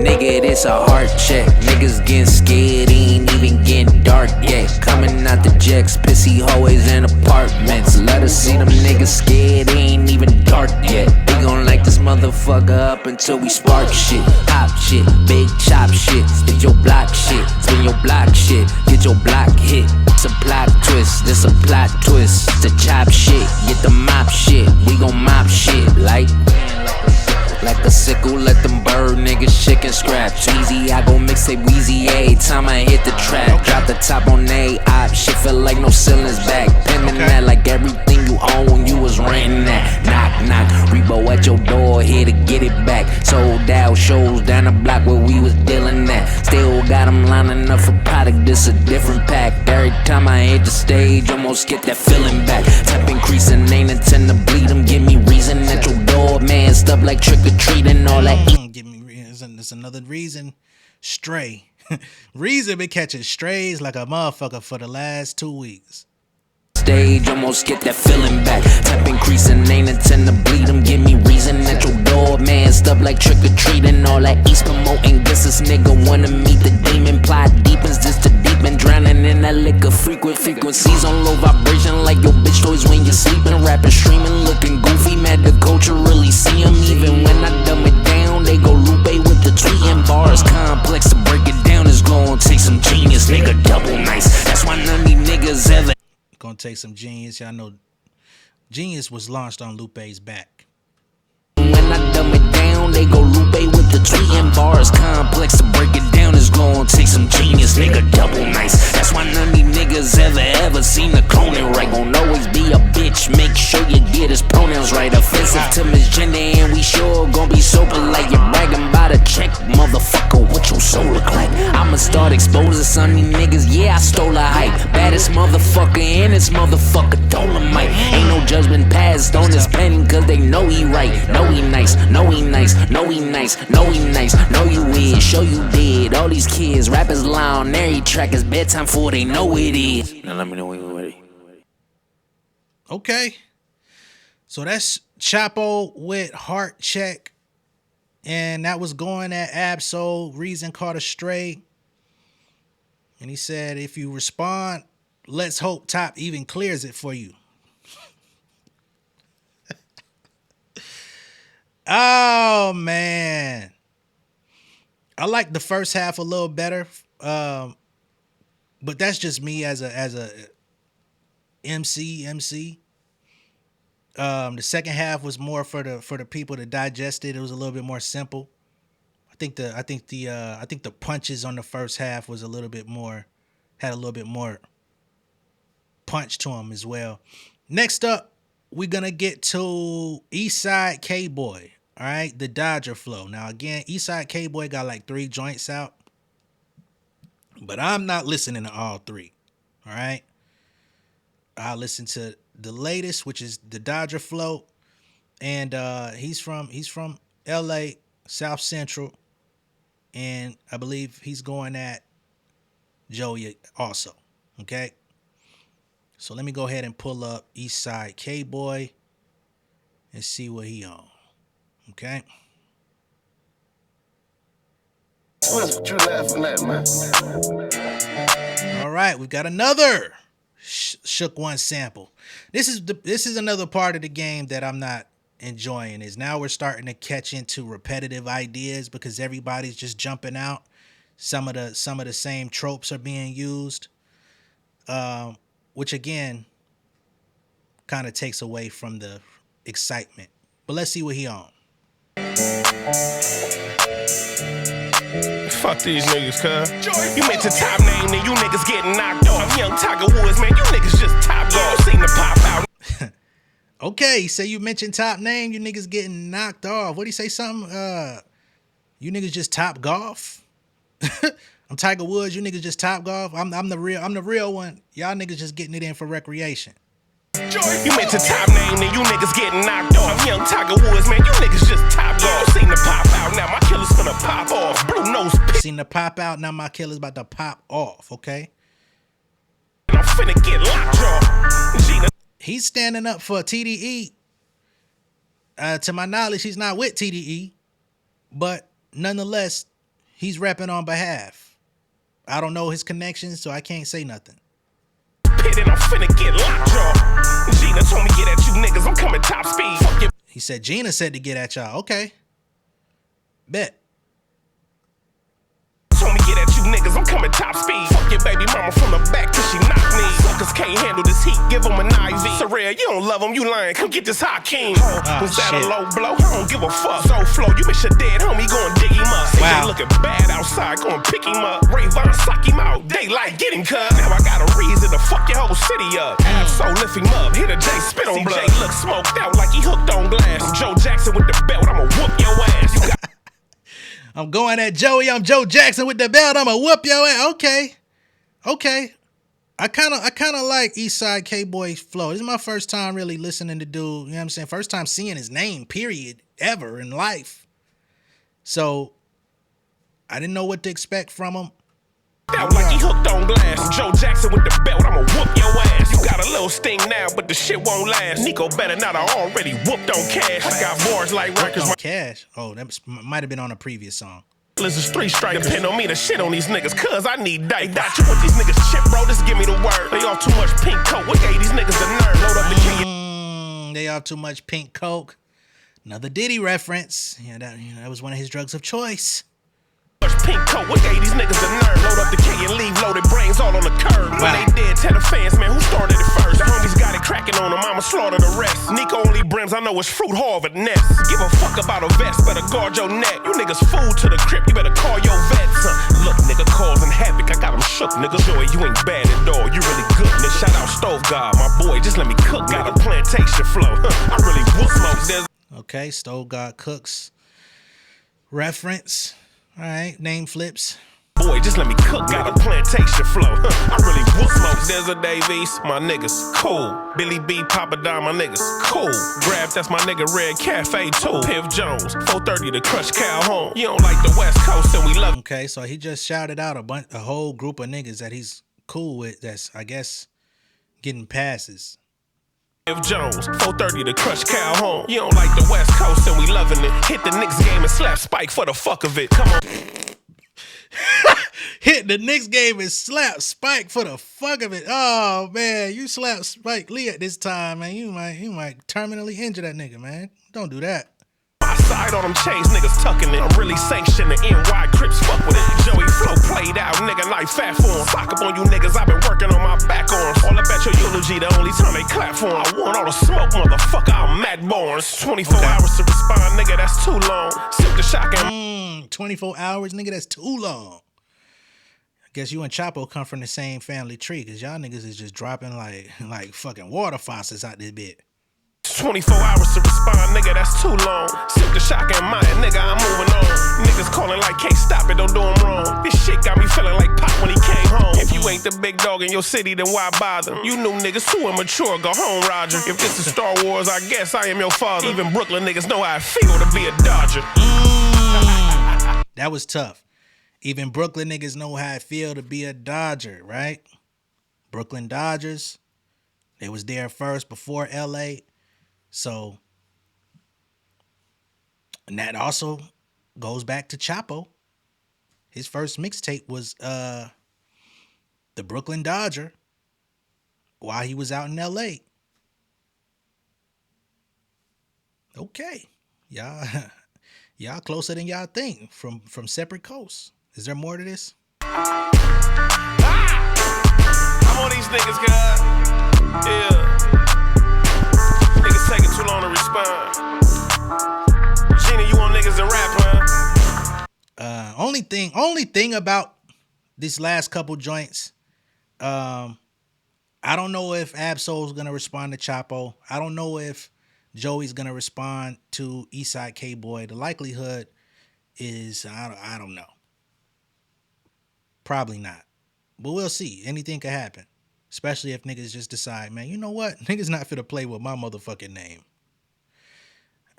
S6: Nigga, this a heart check. Niggas getting scared, ain't even getting dark yet. Coming out the jacks, pissy hoes in apartments. Let us see them niggas scared, ain't even dark yet. We gon' light this motherfucker up until we spark shit. Hop shit, big chop shit. Spit your block shit, spin your block shit. Get your block hit. It's a plot twist, this a plot twist. It's a chop shit, get the mop shit. We gon' mop shit like a sickle, let them bird niggas chicken scratch. Easy, I gon' mix it wheezy every time I hit the track. Drop the top on A-op, shit feel like no ceilings back. Pinning that like everything you own, you was renting that. Knock, knock, Rebo at your door, here to get it back. Sold out shows down the block where we was dealing at. Still got them lining up for product, this a different pack. Every time I hit the stage, almost get that feeling back. Temp increasing, ain't intend to bleed them. Give me reason at your door, man. Stuff like trick or treat and all that.
S2: Give me reason. There's another reason. Stray. Reason been catching strays like a motherfucker for the last 2 weeks.
S6: stage, almost get that feeling back. Temp increasing, ain't intend to bleed them. Give me reason at your door, man. Stuff like trick or treating, all that East promoting. Guess this nigga wanna meet the demon. Plot deepens, this to deepen. Drowning in that liquor, frequent frequencies on low vibration. Like your bitch toys when you're sleeping. Rapping, streaming, looking goofy. Mad the culture really see him. Even when I dumb it down, they go Lupe with the tweeting. Bars complex to break it down. It's gonna take some genius, nigga. Double nice. That's why none of these niggas ever.
S2: Gonna take some genius. Y'all know Genius was launched on Lupe's back.
S6: When I dumb it down, they go Lupe with the tweeting. Bars complex to break it down. It's gonna take some genius, nigga. Double nice. That's why none of these niggas ever seen the cloning right. Gon' always be a bitch. Make sure you get his pronouns right. Offensive to misgender, and we sure gon' be so polite. You're bragging about a check, motherfucker. What your soul look like? I'ma start exposing some of these niggas. Yeah, I stole a hype. Baddest motherfucker in this motherfucker Dolomite. Ain't no judgment passed on this pen, cause they know he right. Know he nice, know he nice, know he nice, know he nice, know you is, show you did. All these kids, rappers lie on every track. It's bedtime for they know it is. Now let me know when you're ready.
S2: Okay. So that's Chapo with Heart Check. And that was going at Absol, Reason Caught Astray. And he said, if you respond, let's hope Top even clears it for you. Oh, man. I like the first half a little better. But that's just me as a MC. The second half was more for the people to digest it. It was a little bit more simple. I think the punches on the first half was had a little bit more punch to them as well. Next up, we're gonna get to Eastside Kboy. All right, the Dodger flow. Now again, Eastside Kboy got like 3 joints out, but I'm not listening to all 3. All right, I'll listen to the latest, which is the Dodger flow, and he's from LA, South Central, and I believe he's going at Joey also. Okay, so let me go ahead and pull up Eastside Kboy and see what he on. Okay.
S4: What you laughing at, man?
S2: All right, we've got another Shook One sample. This is another part of the game that I'm not enjoying. Is now we're starting to catch into repetitive ideas because everybody's just jumping out. Some of the same tropes are being used, which again kind of takes away from the excitement. But let's see what he on.
S7: Fuck these niggas, cuz. You mention Top name, then you niggas getting knocked off. Young Tiger Woods, man, you niggas just top dog. Seen the pop out.
S2: Okay, so you mentioned Top name, you niggas getting knocked off. What do you say? Something? You niggas just top golf? I'm Tiger Woods, you niggas just top golf? I'm the real one. Y'all niggas just getting it in for recreation.
S7: You mention Top name, then you niggas getting knocked off. Young Tiger Woods, man, you niggas just top dog. Seen the pop out, now my killer's finna pop off. Blue nose.
S2: Seen the pop out, now my killer's about to pop off, okay?
S7: I'm finna get locked.
S2: He's standing up for TDE. To my knowledge, he's not with TDE, but nonetheless, he's repping on behalf. I don't know his connections, so I can't say nothing.
S7: And I'm finna get locked. Gina told me get at you niggas, I'm coming top speed. Fuck you.
S2: He said Gina said to get at y'all. Okay. Bet.
S7: Told me get at you niggas, I'm coming top speed. Fuck your baby mama from the back till she knock me. Suckers can't handle this heat, give them an IV. Surreal, you don't love them, you lying, come get this Hakeem. Was that a low blow? I don't give a fuck. So flow, you bitch a dead homie, go and dig him up.
S2: Wow.
S7: CJ looking bad outside, go and pick him up. Ray Vaughn sock him out, Daylyt get him cut. Now I got a reason to fuck your whole city up. So lift him up, hit a J, spit on blood. CJ look smoked out like he hooked on glass. I'm Joe Jackson with the belt, I'ma whoop your ass. You got
S2: I'm going at Joey. I'm Joe Jackson with the belt. I'ma whoop your ass. Okay. I kind of like Eastside Kboy's flow. This is my first time really listening to dude. You know what I'm saying? First time seeing his name, period, ever in life. So I didn't know what to expect from him.
S7: out like he hooked on glass. I'm Joe Jackson with the belt, I'ma whoop your ass. You got a little sting now, but the shit won't last. Nico better not, I already whooped on Cash. I got bars like records.
S2: Cash? Oh, that might have been on a previous song.
S7: This is 3 strikes. Depend on me to shit on these niggas, cause I need dice. Got you with these niggas chip, bro, just give me the word. They all too much pink coke, what gave these niggas the nerve? Load up the key.
S2: They all too much pink coke. Another Diddy reference. Yeah, that was one of his drugs of choice.
S7: Pink coat, what gave these niggas the nerve? Load up the K and leave loaded brains all on the curb. When they dead, tell the fans, man, who started it first? The homies got it cracking on them, I'ma slaughter the rest. Nico only brims, I know it's fruit Harvard nest. Give a fuck about a vest, better guard your neck. You niggas food to the crib, you better call your vets. Look, nigga, causing havoc, I got them shook, nigga. Joey, you ain't bad at all, you really good, nigga. Shout out Stove God, my boy, just let me cook. Got a plantation flow, I really whoop smoke.
S2: Okay, Stove God cooks reference. All right, name flips.
S7: Boy, just let me cook. Got a plantation flow. I really whoop smoke. There's a Davies, my niggas. Cool. Billy B, Papa Don, my niggas. Cool. Grab, that's my nigga. Red Cafe, too. Piv Jones, 430 to Crush Calhoun. You don't like the West Coast and we love.
S2: Okay, so he just shouted out a whole group of niggas that he's cool with. That's, I guess, getting passes.
S7: Piv Jones, 430 to Crush Calhoun. You don't like the West Coast and we loving it. Hit the Knicks game and slap Spike for the fuck of it. Come on.
S2: Hit the Knicks game and slap Spike for the fuck of it. Oh man, you slap Spike Lee at this time, man. You might terminally injure that nigga, man. Don't do that.
S7: My side on them chains, niggas tucking it. I'm really sanctioning NY Crips, fuck with it. Joey Flow played out, nigga like fat form. Sock up on you niggas, I've been working on my back arms. All up at your eulogy, the only time they clap for 'em. I want all the smoke, motherfucker, I'm Matt Barnes. 24 hours to respond, nigga, that's too long. Sip the shotgun.
S2: 24 hours, nigga, that's too long. I guess you and Chapo come from the same family tree, cause y'all niggas is just dropping like fucking water faucets out this bit.
S7: 24 hours to respond, nigga, that's too long. Sip the shotgun, mine, nigga, I'm moving on. Niggas calling like, can't stop it, don't do them wrong. This shit got me feeling like Pop when he came home. If you ain't the big dog in your city, then why bother? You new niggas too immature, go home, Roger. If this is Star Wars, I guess I am your father. Even Brooklyn niggas know how I feel to be a Dodger.
S2: That was tough. Even Brooklyn niggas know how it feel to be a Dodger, right? Brooklyn Dodgers, they was there first before LA. So, and that also goes back to Chapo. His first mixtape was the Brooklyn Dodger while he was out in LA. Okay. Y'all closer than y'all think from separate coasts. Is there more to this?
S7: I'm on these niggas, God. Yeah. Niggas taking too long to respond. Gina, you want niggas to rap, huh?
S2: Only thing about these last couple joints, I don't know if Absol's gonna respond to Chapo. I don't know if Joey's gonna respond to Eastside Kboy. The likelihood is I don't know. Probably not. But we'll see. Anything could happen. Especially if niggas just decide, man, you know what? Niggas not finna play with my motherfucking name.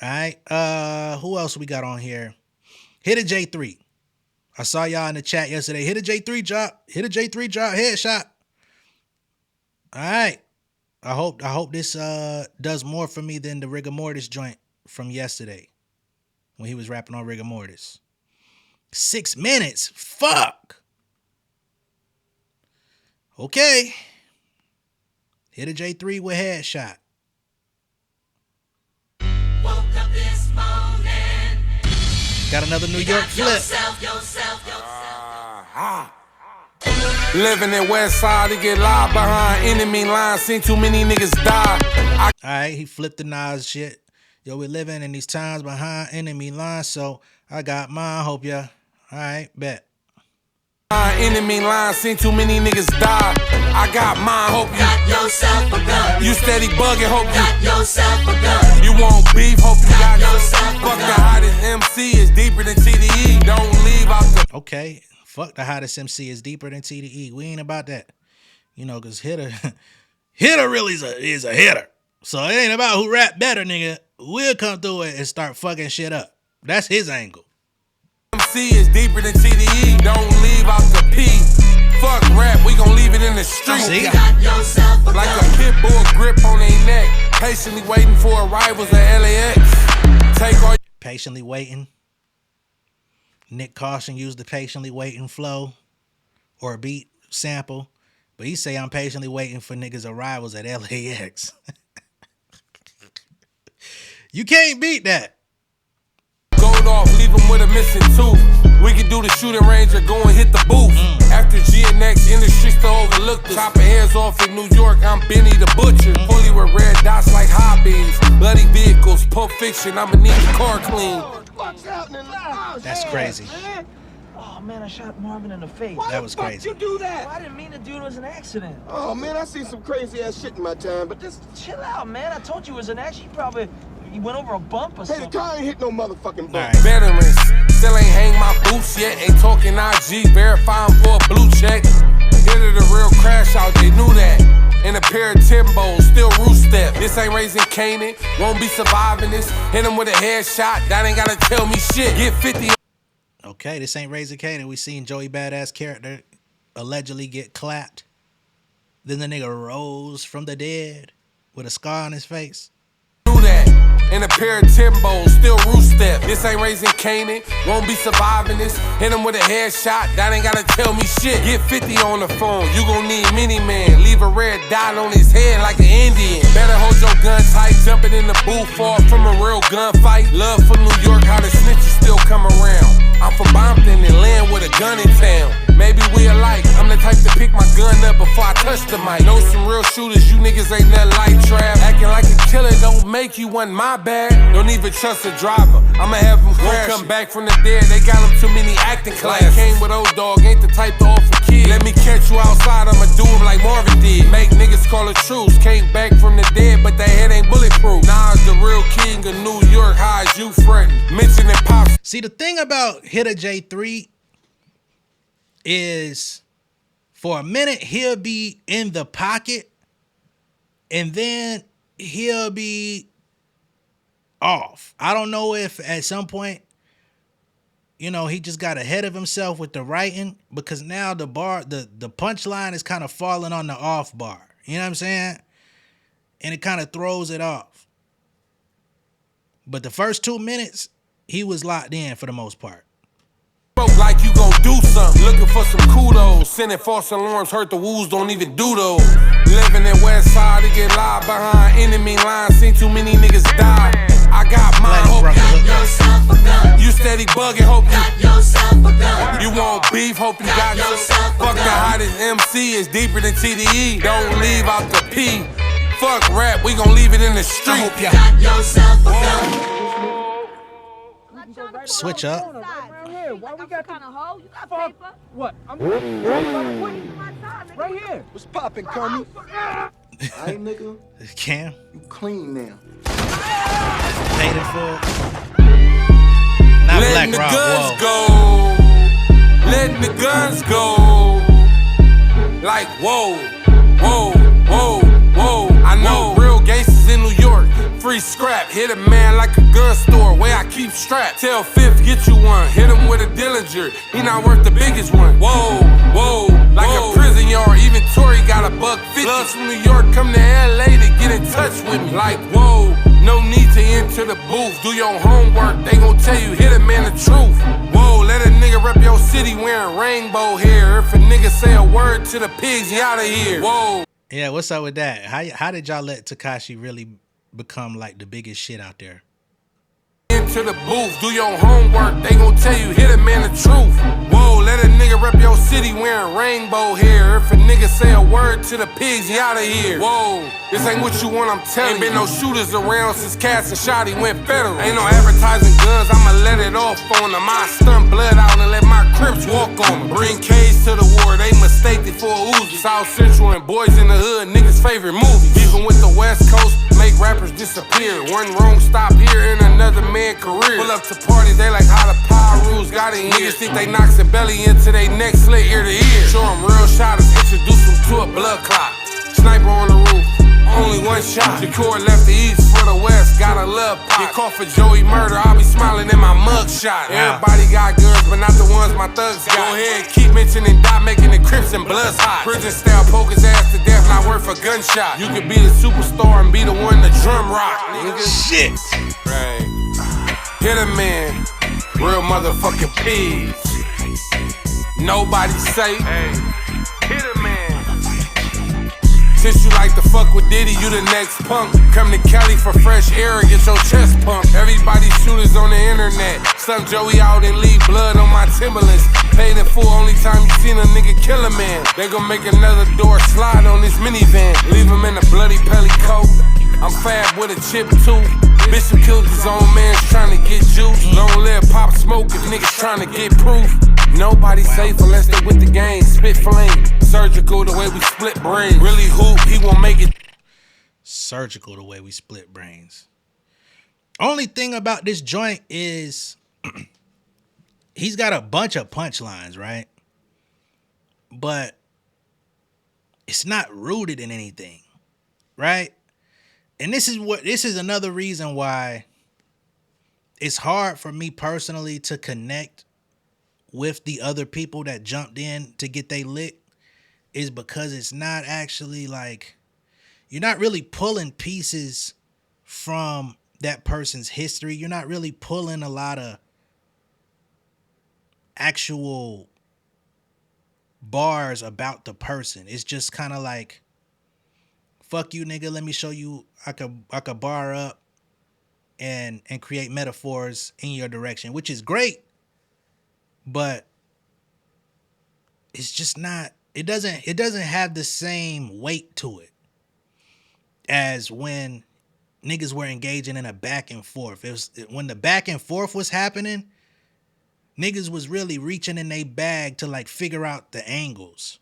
S2: All right. Who else we got on here? Hit a J3. I saw y'all in the chat yesterday. Hit a J3 drop. Hit a J3 drop. Headshot. All right. I hope this does more for me than the Rigor Mortis joint from yesterday when he was rapping on Rigor Mortis. 6 minutes. Fuck. Okay. Hit a J3 with headshot.
S8: Woke up this morning.
S2: Got another New York flip.
S9: Living in West Side to get locked behind enemy lines. Seen too many niggas die.
S2: Alright, he flipped the Nas shit. Yo, we living in these times behind enemy lines, so I got mine. Hope ya. Alright, bet.
S9: Enemy lines, seen too many niggas die. I got mine, hope you
S8: got yourself a gun.
S9: You steady bugging, hope
S8: got
S9: you
S8: yourself a gun.
S9: You want beef, hope you got
S8: yourself a
S9: fuck
S8: gun.
S9: the hottest MC is deeper than TDE. Don't leave out the
S2: Okay, fuck the hottest MC is deeper than TDE. We ain't about that. You know, cause hitter really is a hitter. So it ain't about who rap better, nigga. We'll come through it and start fucking shit up. That's his angle.
S9: MC is deeper than TDE. Don't leave out the P. Fuck rap, we gon' leave it in the street.
S2: See?
S8: Got yourself a
S9: Like
S8: gun.
S9: a Patiently waiting for arrivals at LAX. Take all
S2: Patiently waiting. Nyck Caution used the patiently waiting flow or a beat sample, but he say I'm patiently waiting for niggas' arrivals at LAX. You can't beat that.
S9: gold off, leave him with a missing tooth. We can do the shooting range or go and hit the booth. After GNX, industry still overlooked us. Chopping heads off in New York, I'm Benny the Butcher. Fully with red dots like hobbies. Bloody vehicles, Pulp Fiction, I'ma need the car clean.
S2: That's crazy.
S10: Oh man, I shot Marvin in the face.
S2: That was crazy.
S10: Why the fuck you do that? I didn't mean to do it. It was an accident.
S4: Oh man, I seen some crazy ass shit in my time, but this.
S10: Chill out, man. I told you it was an accident. You went over a bump or
S4: Hey,
S10: something.
S4: the car ain't hit no motherfucking bump.
S2: Right.
S9: Veterans, still ain't hang my boots yet. Ain't talking IG, verifying for a blue check. Hit it a real crash out, they knew that. In a pair of Timbos, still roof step. This ain't raising Canaan, won't be surviving this. Hit him with a headshot, that ain't gotta tell me shit. Get 50.
S2: Okay, this ain't Raising Canaan. We seen Joey Badass character allegedly get clapped. Then the nigga rose from the dead with a scar on his face.
S9: Do that. In a pair of Timbos, still roof step. This ain't raising Canaan, won't be surviving this. Hit him with a headshot, that ain't gotta tell me shit. Get 50 on the phone, you gon' need mini man. Leave a red dot on his head like an Indian. Better hold your gun tight, jumping in the booth, far from a real gunfight. Love for New York, how the snitches still come around. I'm from Bompton and land with a gun in town. Maybe we alike, I'm the type to pick my gun up before I touch the mic. Know some real shooters, you niggas ain't nothing like trap. Acting like a killer don't make you one my bad. Don't even trust a driver, I'ma have him crash. Come back from the dead, they got him too many acting classes. Came with old dog, ain't the type to offer kids. Let me catch you outside, I'ma do him like Marvin did. Make niggas call a truce, came back from the dead, but their head ain't bulletproof. Nas the real king of New York, how is you frontin'? Mentioning pops.
S2: See, the thing about Hitter J3 is for a minute he'll be in the pocket and then he'll be off. I don't know if at some point, you know, he just got ahead of himself with the writing, because now the punchline is kind of falling on the off bar. You know what I'm saying? And it kind of throws it off. But the first 2 minutes, he was locked in for the most part.
S9: Like you gon' do something, looking for some kudos. Sending false alarms, hurt the woos, don't even do those. Living in West Side to get live behind enemy lines. Seen too many niggas die. I got mine, hope you steady bugging, hope you want beef, hope you got yourself. Fuck the hottest MC is deeper than TDE. Don't leave out the P. Fuck rap, we gon' leave it in the street.
S8: Hope you got yourself a gun.
S2: Switch up.
S10: Why we got
S11: kind of hoe? You got
S10: fuck?
S11: paper?
S10: What? I'm right here.
S4: What's poppin', Kermit? Aight, nigga,
S2: Cam,
S4: you clean now.
S2: paid in full. Not
S9: Letting
S2: Black
S9: the
S2: Rock.
S9: guns
S2: Whoa.
S9: go. Letting the guns go. Like whoa, whoa, whoa, whoa. I know real gangsters in New York. Free scrap, hit a man like a gun store where I keep strapped. Tell Fifth, get you one. Hit him with a Dillinger, he not worth the biggest one. Whoa, whoa, like a prison yard. Even Tory got a $150. Bloods from New York come to LA to get in touch with me. Like whoa, no need to enter the booth. Do your homework, they gon' tell you, hit a man the truth. Whoa, let a nigga rep your city wearing rainbow hair. If a nigga say a word to the pigs, he outta here. Whoa.
S2: Yeah, what's up with that? How did y'all let Tekashi really become like the biggest shit out there?
S9: Into the booth, do your homework, they gon' tell you, hit a man the truth. Whoa, let a nigga rep your city wearing rainbow hair. If a nigga say a word to the pigs, he outta here. Whoa, this ain't what you want, I'm telling you. Ain't been no shooters around since Cass and Shotty went federal. Ain't no advertising guns, I'ma let it off on them. I stunt blood out and let my Crips walk on them. Bring K's to the war, they mistake it for a Uzi. South Central and Boys in the Hood, niggas' favorite movie. Even with the West Coast, make rappers disappear. One wrong stop here and another man career. Pull up to parties, they like how the power rules got in here. Niggas think they knock some belly into they neck, slit ear to ear. Show them real shotters, introduce them to a blood clot. Sniper on the roof, only one shot. Shakur left the east for the west, got a love pot. Get caught for Joey murder, I'll be smiling in my mug shot. Everybody got guns, but not the ones my thugs got. Go ahead, keep mentioning Dot, making the Crips and Bloods hot. Prison style, poke his ass to death, not worth a gunshot. You could be the superstar and be the one to drum rock, nigga.
S2: Shit.
S9: Right. Hit a man, real motherfucking peas. Nobody safe. Hey, hit a man. Since you like to fuck with Diddy, you the next punk. Come to Cali for fresh air and get your chest pumped. Everybody shooters on the internet. Stump Joey out and leave blood on my Timberlands. Paid in full, only time you seen a nigga kill a man. They gon' make another door slide on this minivan. Leave him in a bloody pelly coat. I'm fab with a chip too. Bishop killed his own mans trying to get juice. Don't let Pop smoke if niggas trying to get proof. Nobody safe unless they with the gang. Spit flame, surgical the way we split brains. Really hoop, he won't make it.
S2: Surgical the way we split brains. Only thing about this joint is he's got a bunch of punchlines, right? But it's not rooted in anything, right? And this is another reason why it's hard for me personally to connect with the other people that jumped in to get they lick, is because it's not actually like, you're not really pulling pieces from that person's history. You're not really pulling a lot of actual bars about the person. It's just kind of like, fuck you, nigga, let me show you I could bar up and create metaphors in your direction, which is great. But it's just not, it doesn't have the same weight to it as when niggas were engaging in a back and forth. When the back and forth was happening, niggas was really reaching in their bag to like figure out the angles.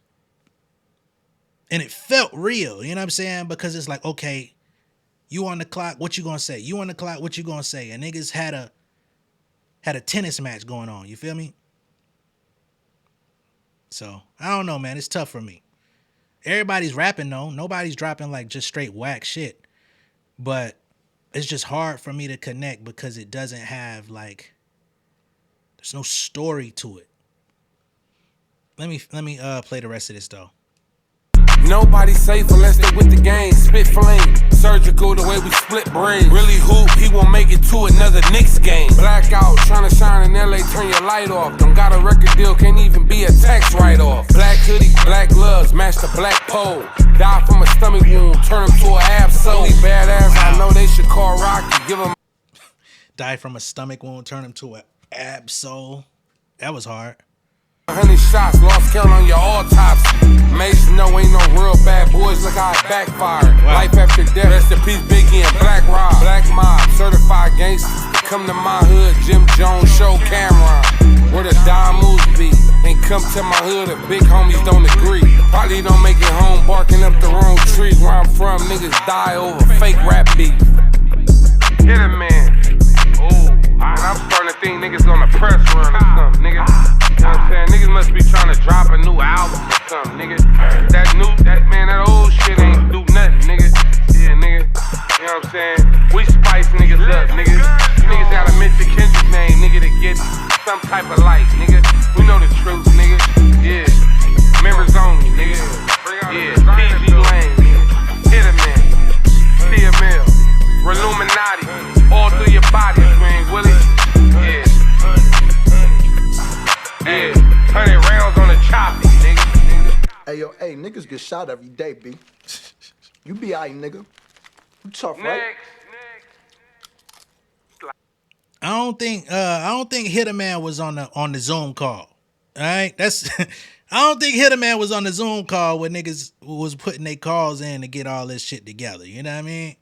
S2: And it felt real, you know what I'm saying? Because it's like, okay, you on the clock, what you gonna say? You on the clock, what you gonna say? And niggas had a tennis match going on, you feel me? So, I don't know, man. It's tough for me. Everybody's rapping, though. Nobody's dropping, like, just straight whack shit. But it's just hard for me to connect because it doesn't have, like, there's no story to it. Let me play the rest of this, though.
S9: Nobody safe unless they with the gang. Spit flame, surgical the way we split brains. Really hoop, he won't make it to another Knicks game. Blackout, trying to shine in LA, turn your light off. Don't got a record deal, can't even be a tax write-off. Black hoodie, black gloves, match the black pole. Die from a stomach wound, turn him to an ab-so. Only badass I know they should call Rocky, give him.
S2: Die from a stomach wound, turn him to an ab-so. That was hard.
S9: 100 shots, lost count on your autopsy. Mason, no, ain't no real bad boys, look how it backfired. Wow. Life after death, rest in peace, Biggie and Black Rob. Black Mob, certified gangsters, come to my hood, Jim Jones, show Cameron. Where the dime moves be, ain't come to my hood if big homies don't agree. Probably don't make it home, barking up the wrong tree. Where I'm from, niggas die over fake rap beef. Hit a man, ooh, and I'm starting to think niggas on a press run or something, nigga. You know what I'm saying? Niggas must be trying to drop a new album or something, nigga. That old shit ain't do nothing, nigga. Yeah, nigga. You know what I'm saying? We spice niggas up, nigga. Niggas gotta mention Kendrick's name, nigga, to get some type of light, nigga. We know the truth, nigga. Yeah. Members only, nigga. Yeah. PG Lane, nigga. Hit a man. TML. Reluminati. All through your body, swing, Willie. Yeah. Yeah, 100 rounds on the choppy, nigga.
S11: Hey, yo, hey, niggas get shot every day, B. You be aight, nigga. You tough, right?
S2: I don't think Hit a Man was on the Zoom call. All right, I don't think Hit a Man was on the Zoom call where niggas was putting their calls in to get all this shit together. You know what I mean?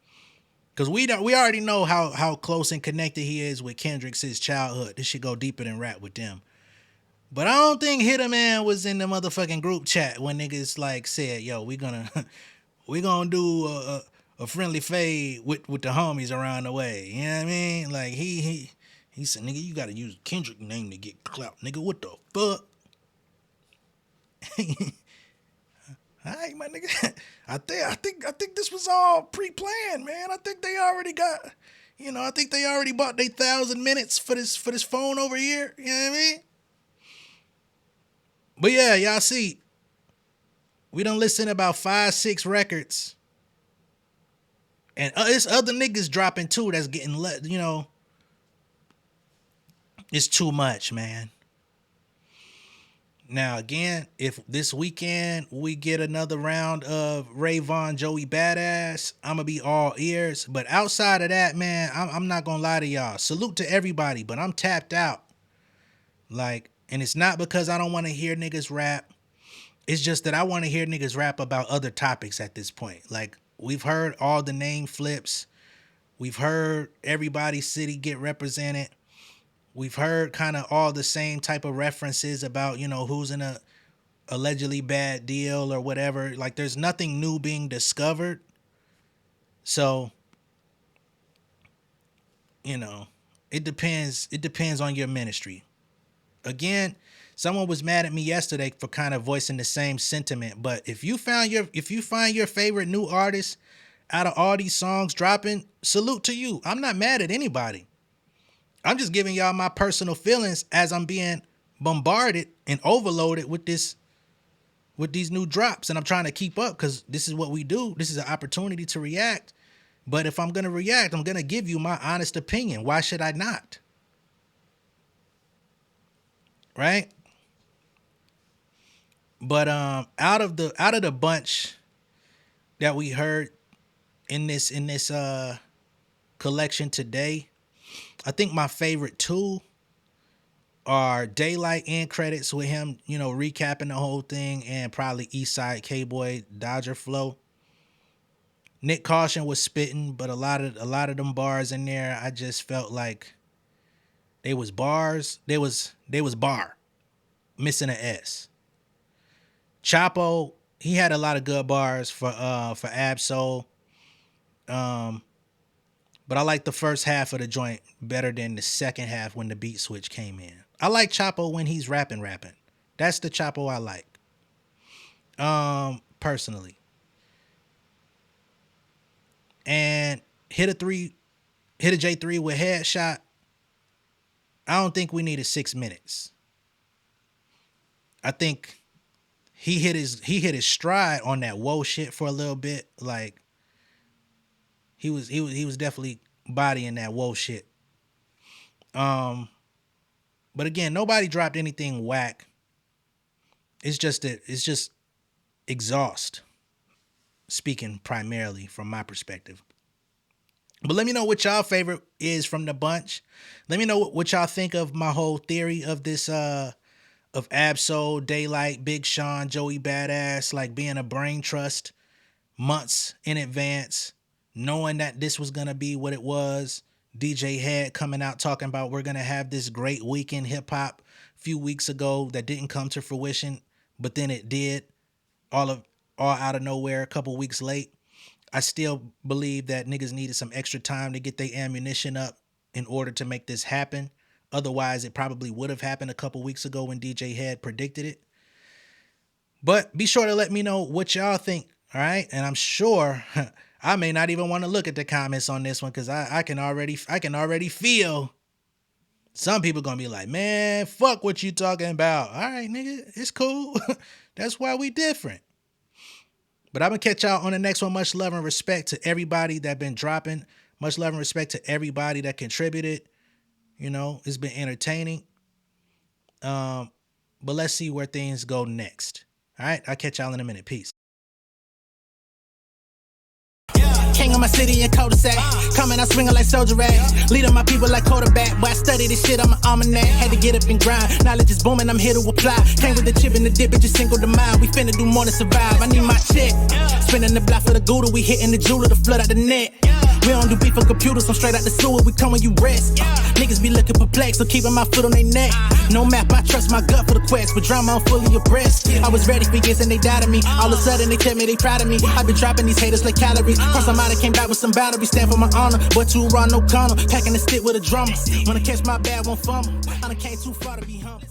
S2: Because we already know how close and connected he is with Kendrick since childhood. This should go deeper than rap with them. But I don't think Hit a Man was in the motherfucking group chat when niggas like said, "Yo, we gonna do a friendly fade with the homies around the way." You know what I mean? Like he said, "Nigga, you gotta use Kendrick name to get clout, nigga. What the fuck?" All right, my nigga. I think this was all pre-planned, man. I think they already got, I think they already bought their 1,000 minutes for this phone over here. You know what I mean? But yeah, y'all see, we done listen to about 5-6 records. And it's other niggas dropping too that's getting it's too much, man. Now, again, if this weekend we get another round of Vaughn, Joey Badass, I'm going to be all ears. But outside of that, man, I'm not going to lie to y'all. Salute to everybody, but I'm tapped out. And it's not because I don't want to hear niggas rap. It's just that I want to hear niggas rap about other topics at this point. We've heard all the name flips. We've heard everybody's city get represented. We've heard kind of all the same type of references about, who's in a allegedly bad deal or whatever. There's nothing new being discovered. So, it depends on your ministry. Again, someone was mad at me yesterday for kind of voicing the same sentiment. But if you find your favorite new artist out of all these songs dropping, salute to you. I'm not mad at anybody. I'm just giving y'all my personal feelings as I'm being bombarded and overloaded with these new drops. And I'm trying to keep up because this is what we do. This is an opportunity to react. But if I'm going to react, I'm going to give you my honest opinion. Why should I not? Right? But out of the bunch that we heard in this collection today, I think my favorite two are Daylyt end credits with him, recapping the whole thing, and probably Eastside Kboy Dodger Flow. Nyck Caution was spitting, but a lot of them bars in there, I just felt like they was bars. They was bar, missing an S. Chapo, he had a lot of good bars for Ab-Soul. But I like the first half of the joint better than the second half when the beat switch came in. I like Chapo when he's rapping. That's the Chapo I like. Personally. And hit a J3 with Headshot. I don't think we needed 6 minutes. I think he hit his stride on that whoa shit for a little bit. He was definitely bodying that whoa shit. But again, nobody dropped anything whack. It's just exhaust. Speaking primarily from my perspective. But let me know what y'all favorite is from the bunch. Let me know what y'all think of my whole theory of this of Ab-Soul, Daylyt, Big Sean, Joey Badass, being a brain trust months in advance. Knowing that this was going to be what it was. DJ Head coming out talking about we're going to have this great weekend hip-hop a few weeks ago that didn't come to fruition, but then it did all out of nowhere a couple weeks late. I still believe that niggas needed some extra time to get their ammunition up in order to make this happen. Otherwise, it probably would have happened a couple weeks ago when DJ Head predicted it. But be sure to let me know what y'all think, all right? And I'm sure... I may not even want to look at the comments on this one because I can already feel some people gonna be like, man, fuck what you talking about. All right, nigga, it's cool. That's why we different. But I'm gonna catch y'all on the next one. Much love and respect to everybody that been dropping. Much love and respect to everybody that contributed. It's been entertaining. But let's see where things go next. All right, I'll catch y'all in a minute. Peace.
S1: King of my city and cul-de-sac. Coming out swinging like soldier rags. Leading my people like quarterback. Boy, I study this shit, I'm an almanac. Had to get up and grind. Knowledge is booming, I'm here to apply. Came with the chip and the dip, it just single the mind. We finna do more than survive. I need my check. Spinning the block for the Gouda. We hitting the jeweler to flood out the net. We don't do beef on computers, I'm straight out the sewer. We come when you rest. Niggas be looking perplexed, so keeping my foot on their neck. No map, I trust my gut for the quest. With drama, I'm fully abreast. I was ready for years and they doubted me. All of a sudden they tell me they proud of me. I've been dropping these haters like calories. Cross them out, I came back with some boundaries. Stand for my honor, but too raw, no corner. Packing the stick with a drummer. Wanna catch my bad, won't fumble. I done came too far to be humble.